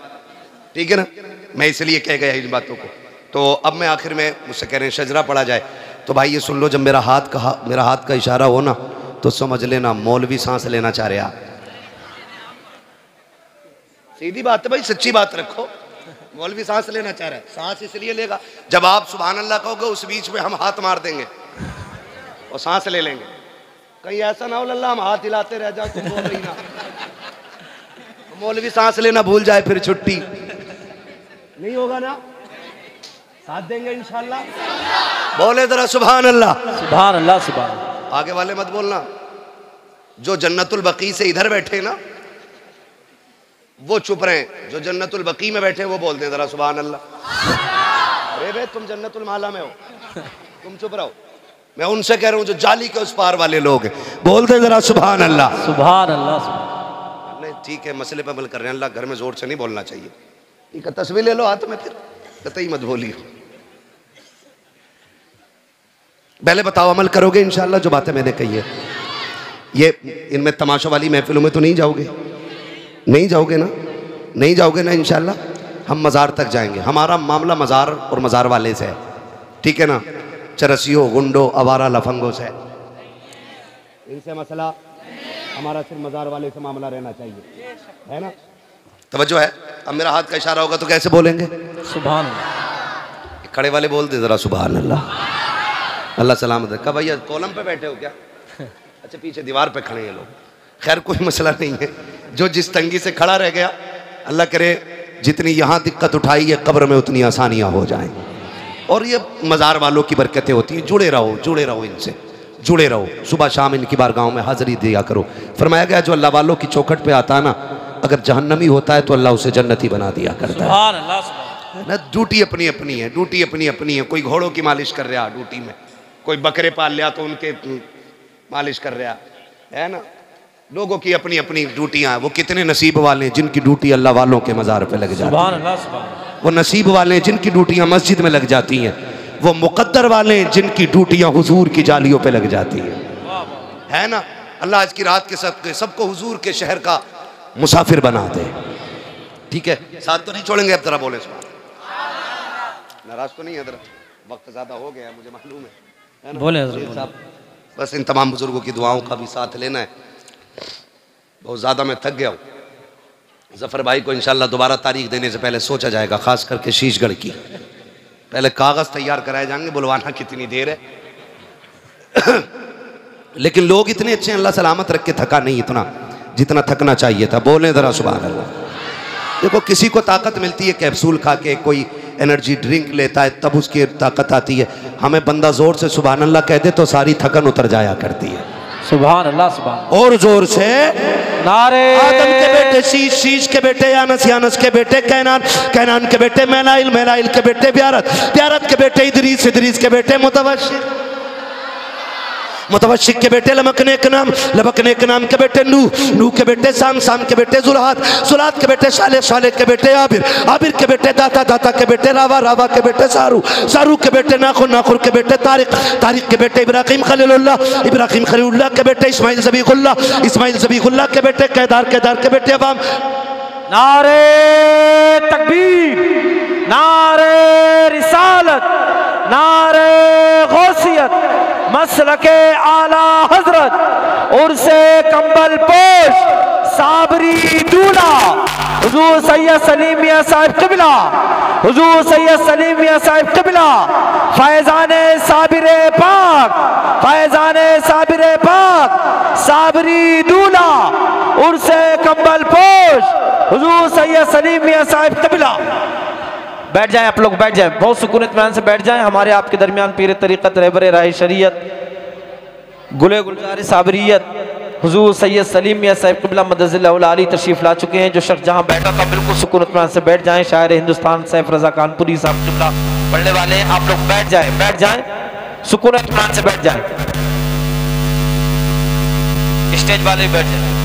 ठीक है ना। मैं इसलिए कह गया इन बातों को। तो अब मैं आखिर में मुझसे कह रहे हैं शजरा पढ़ा जाए, तो भाई ये सुन लो, जब मेरा हाथ का इशारा हो ना तो समझ लेना मौलवी सांस लेना चाह रहे। आप सीधी बात है भाई, सच्ची बात रखो। मौलवी सांस लेना चाह रहा है, सांस इसलिए लेगा जब आप सुभान अल्लाह कहोगे उस बीच में हम हाथ मार देंगे और सांस ले लेंगे। कहीं ऐसा ना हो अल्लाह हम हाथ हिलाते रह जाओ, तुम बोल रही ना, मौलवी सांस लेना भूल जाए फिर छुट्टी नहीं होगा ना। साथ देंगे इंशाल्लाह। बोले जरा सुभान अल्लाह, सुभान अल्लाह सुभान। आगे वाले मत बोलना, जो जन्नतुल बकी से इधर बैठे ना वो चुप रहे, जो जन्नतुल बकी में बैठे वो बोल दें जरा सुभान अल्लाह। अरे भाई तुम जन्नतुल माला में हो, तुम चुप रहो। मैं उनसे कह रहा हूँ जो जाली के उस पार वाले लोग हैं, बोल दे जरा सुभान अल्लाह, सुभान अल्लाह। नहीं ठीक है, मसले पर अमल कर रहे हैं। अल्लाह घर में जोर से नहीं बोलना चाहिए, ठीक है। तस्वीर ले लो हाथ में, फिर कतई मत बोलिए। पहले बताओ अमल करोगे इंशाल्लाह जो बातें मैंने कही है। ये इनमें तमाशा वाली महफिलों में तो नहीं जाओगे? नहीं जाओगे ना? नहीं जाओगे ना इंशाल्लाह। हम मज़ार तक जाएंगे, हमारा मामला मज़ार और मज़ार वाले से है, ठीक है ना। चरसियों, गुंडों, आवारा लफंगों से इनसे मसला हमारा सिर्फ मज़ार वाले से मामला रहना चाहिए, है ना। तवज्जो है। अब मेरा हाथ का इशारा होगा तो कैसे बोलेंगे? सुभान अल्लाह। खड़े वाले बोल दे जरा सुभान अल्लाह, अल्लाह सलामत है। कब भैया कॉलम पे बैठे हो क्या? अच्छा पीछे दीवार पे खड़े हैं लोग। खैर कोई मसला नहीं है, जो जिस तंगी से खड़ा रह गया अल्लाह करे जितनी यहाँ दिक्कत उठाई है कब्र में उतनी आसानियाँ हो जाएं। और ये मज़ार वालों की बरकतें होती हैं। जुड़े रहो इनसे, जुड़े रहो, सुबह शाम इनकी बारगाहों में हाजिरी दिया करो। फरमाया गया जो अल्लाह वालों की चौखट पे आता है ना, अगर जहन्नमी होता है तो अल्लाह उसे जन्नती बना दिया करता है ना। ड्यूटी अपनी अपनी है, ड्यूटी अपनी अपनी है। कोई घोड़ों की मालिश कर रहा ड्यूटी में, कोई बकरे पाल लिया तो उनके मालिश कर रहा है ना। लोगों की अपनी अपनी ड्यूटियां हैं। वो कितने नसीब वाले हैं जिनकी ड्यूटी अल्लाह वालों के मज़ार पे लग जाती है। वो नसीब वाले हैं जिनकी ड्यूटियां मस्जिद में लग जाती हैं। वो मुकद्दर वाले हैं जिनकी ड्यूटियां हुजूर की जालियों पे लग जाती है ना। अल्लाह आज की रात के सबको हुजूर के शहर का मुसाफिर बना दे। ठीक है, साथ तो नहीं छोड़ेंगे अब, जरा बोले नाराज तो नहीं है? जरा वक्त ज़्यादा हो गया मुझे मालूम है ना? बोले साहब, बस इन तमाम बुजुर्गों की दुआओं का भी साथ लेना है। बहुत ज़्यादा मैं थक गया हूँ। जफ़र भाई को इंशाल्लाह दोबारा तारीख देने से पहले सोचा जाएगा, ख़ास करके शीशगढ़ की। पहले कागज़ तैयार कराए जाएंगे, बुलवाना कितनी देर है। लेकिन लोग इतने अच्छे हैं, अल्लाह सलामत रख के थका नहीं इतना जितना थकना चाहिए था। बोलें ज़रा सुभान अल्लाह। देखो किसी को ताकत मिलती है कैप्सूल खा के, कोई एनर्जी ड्रिंक लेता है तब उसकी ताकत आती है। हमें बंदा ज़ोर से सुभान अल्लाह कह दे तो सारी थकन उतर जाया करती है। सुभान अल्लाह, सुभान। और जोर से नारे आदम के बेटे शीश, शीश के बेटे यानस, यानस के बेटे कैनान, कैनान के बेटे मैनाइल, मैनाइल के बेटे ब्यारत, ब्यारत के बेटे इदरीस, इदरीस के बेटे मुतवश्शिक, मुतवश्शिक के बेटे लमकने के नाम, लमकने के नाम के बेटे नूह, नूह के बेटे साम, साम के बेटे जुलहात, जुलहात के बेटे शाले, शाले के बेटे आबिर, आबिर के बेटे दाता, दाता के बेटे रावा, रावा के बेटे सारू, सारू के बेटे नाखुर, नाखुर के बेटे तारिक, तारिक के बेटे इब्राहिम खलीलुल्लाह, इब्राहिम खलीलुल्लाह के बेटे इस्माइल ज़बीहुल्लाह, इस्माइल ज़बीहुल्लाह के बेटे केदार, केदार के बेटे अवाम। नारे तकबीर, नारे रिसालत, नारे गौसियत, मसलके आला हजरत, उर्से कंबल पोश, साबरी दूल्हा हुजूर सैयद सलीम मियां साहिब क़िबला, हुजूर सैयद सलीम मियां साहिब क़िबला, फैज़ाने साबिरे पाक, फैज़ाने साबिरे पाक, साबरी दूल्हा उर्से कंबल पोश, हुजूर सैयद सलीम मियां साहिब क़िबला। बैठ जाएं आप लोग, बैठ जाएं, बहुत सुकून इत्मीनान से बैठ जाएं। हमारे आपके दरमियान पीर तरीक़त, रहबर राह शरीयत, गुले गुलजार साबरियत, हुजूर सैयद सलीम मियां साहिब क़िबला मदज़िल्लाहुल आली तशरीफ़ ला चुके हैं। जो शख्स जहाँ बैठा था बिल्कुल सुकून इत्मीनान से बैठ जाएं। शायर हिंदुस्तान सैफ रज़ा कानपुरी साहब क़िबला पढ़ने वाले हैं। आप लोग बैठ जाएं, बैठ जाएं, सुकून इत्मीनान से बैठ जाएं। स्टेज वाले बैठ जाएं।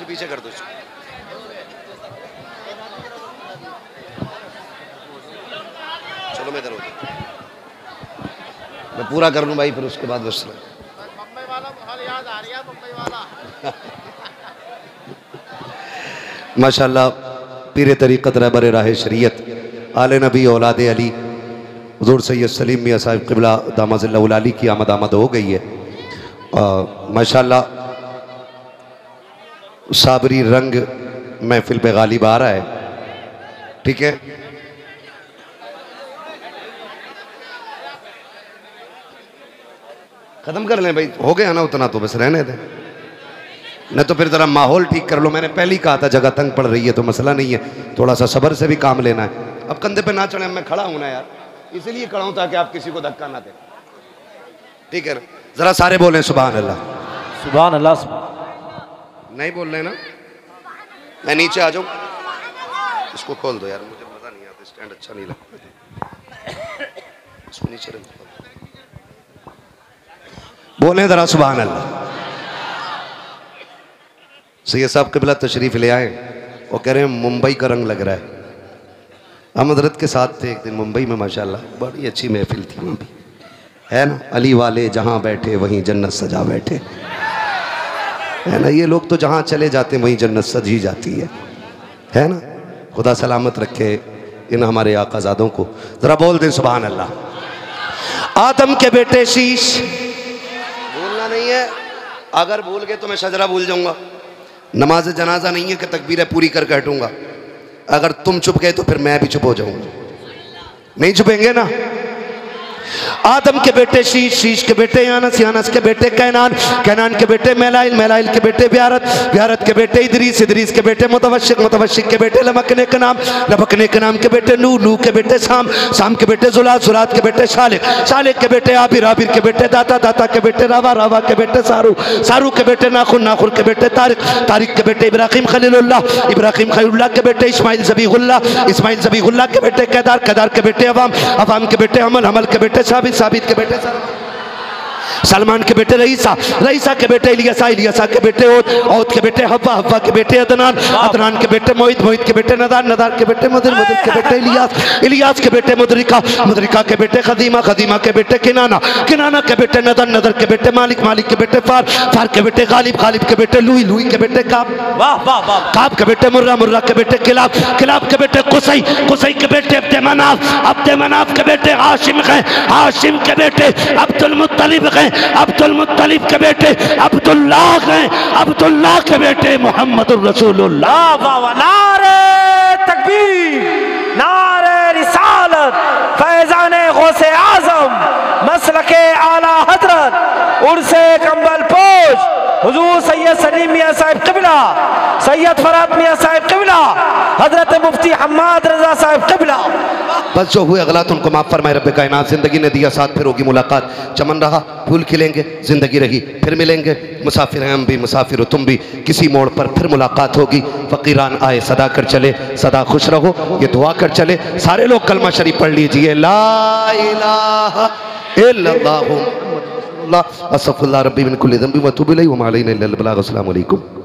पीछे कर दो। चलो मैं इधर हो जाऊं, मैं पूरा कर लूं भाई, फिर उसके बाद बस मुंबई वाला बहुत याद आ रही है, मुंबई वाला। माशाल्लाह पीर तरीक़त, रहबर राह शरीयत, आले नबी औलाद अली हुज़ूर सैयद सलीम मियां साहिब क़िबला दामज़िल्लाहुल आली की आमद हो गई है। माशाल्लाह साबरी रंग महफिल पे गालिब आ रहा है। ठीक है, खत्म कर लें भाई, हो गया ना उतना तो बस रहने दें, नहीं तो फिर जरा माहौल ठीक कर लो। मैंने पहले ही कहा था जगह तंग पड़ रही है तो मसला नहीं है, थोड़ा सा सब्र से भी काम लेना है। अब कंधे पे ना चढ़े, मैं खड़ा हूं ना यार, इसीलिए खड़ा हूं ताकि आप किसी को धक्का ना दें। ठीक है ना, जरा सारे बोलें सुभान अल्लाह, सुभान अल्लाह। नहीं बोल रहे ना, मैं नीचे आ जाऊं, इसको खोल दो यार, मुझे मजा नहीं आता, स्टैंड अच्छा नहीं लगता, इसको नीचे रख दो। बोले जरा सुभान अल्लाह। सैयद साहब क़िबला तशरीफ ले आए, वो कह रहे हैं मुंबई का रंग लग रहा है। हम हज़रत के साथ थे एक दिन मुंबई में, माशाल्लाह बड़ी अच्छी महफिल थी वहाँ भी, है ना। अली वाले जहाँ बैठे वहीं जन्नत सजा बैठे, है ना। ये लोग तो जहाँ चले जाते हैं वहीं जन्नत सजी जाती है ना। खुदा सलामत रखे इन हमारे आकाज़ादों को। ज़रा बोल दें सुभान अल्लाह। आदम के बेटे शीश, भूलना नहीं है, अगर भूल गए तो मैं शजरा भूल जाऊंगा। नमाज जनाजा नहीं है कि तकबीरें पूरी करके हटूंगा, अगर तुम चुप गए तो फिर मैं भी चुप हो जाऊंगा। नहीं चुपेंगे ना। आदम के बेटे शीश, शीश के बेटे यानस, यानस के बेटे कैनान, कैनान के बेटे मेलाइल, मेलाइल के बेटे ब्यारत, ब्यारत के बेटे इदरीस, इदरीस के बेटे मुतवशिक, मुतवशिक के बेटे लमकने के नाम, लमकने के नाम के बेटे नूह, नूह के बेटे शाम, शाम के बेटे जुलात, जुलात के बेटे शालिक, शालिक के बेटे आबिर, आबिर के बेटे दाता, दाता के बेटे रावा, रावा के बेटे सारू, सारू के बेटे नाखुन, नाखुन के बेटे तारिक, तारिक के बेटे इब्राहिम खलीलुल्लाह, इब्राहिम खलीलुल्लाह के बेटे इस्माइल ज़बीहुल्लाह, इस्माइल ज़बीहुल्लाह के बेटे केदार, केदार के बेटे अवाम, अवाम के बेटे अमल, अमल के बेटे साबित, साबित के बेटे सलमान के बेटे रईसा, रईसा के बेटे इलियासा, इलियासा के बेटे ओद, ओद के बेटे हव्वा, हव्वा के बेटे अदनान, अदनान के बेटे मोहित, मोहित के बेटे नदार, नदार के बेटे मुदर, मुदर के बेटे इलियास, इलियास के बेटे मुदरिका, मुदरिका के बेटे खदीमा, खदीमा के बेटे किनाना, किनाना के बेटे नदर, नदर के बेटे मालिक, मालिक के बेटे फार, फार के बेटे गालिब, गालिब के बेटे लुई, लुई के बेटे काब, वाह वाह वाह, काब के बेटे मुर्रा, मुर्रा के बेटे किलाब, किलाब के बेटे कुसई, कुसई के बेटे अब्दे मनाफ, अब्दे मनाफ के बेटे हाशिम हैं, हाशिम के बेटे अब्दुल मुत्तलिब हैं, अब्दुल मुत्तलिब के बेटे अब्दुल्लाह हैं, अब्दुल्लाह के बेटे मोहम्मदुर रसूलुल्लाह। वाह वाह, नारे तकबीर, नारे रिसालत, फैजाने गौसे आजम, मसलके आला हजरत, उर्से कंबल पोश हुजूर सैयद सलीम मियां साहिब क़िबला, सैयद फरात मियां साहिब क़िबला, हजरत मुफ्ती हम्माद रजा साहिब क़िबला। बस जो हुए गलत उनको माफ़ फरमाए रब्बे कायनात। ज़िंदगी ने दिया साथ, फिर होगी मुलाकात, चमन रहा फूल खिलेंगे, ज़िंदगी रही फिर मिलेंगे, मुसाफिर हैं हम भी, मुसाफिर हो तुम भी, किसी मोड़ पर फिर मुलाकात होगी। फ़कीरान आए सदा कर चले, सदा खुश रहो, ये दुआ कर चले। सारे लोग कलमा शरीफ पढ़ लीजिए, ला इलाहा इल्लल्लाहु अस्सलाफुल्लाह रब्बी मिन कुल्ली ज़ंबि व अतूबु इलैहि व मा अलैना इल्लल बलाग। अस्सलामु अलैकुम।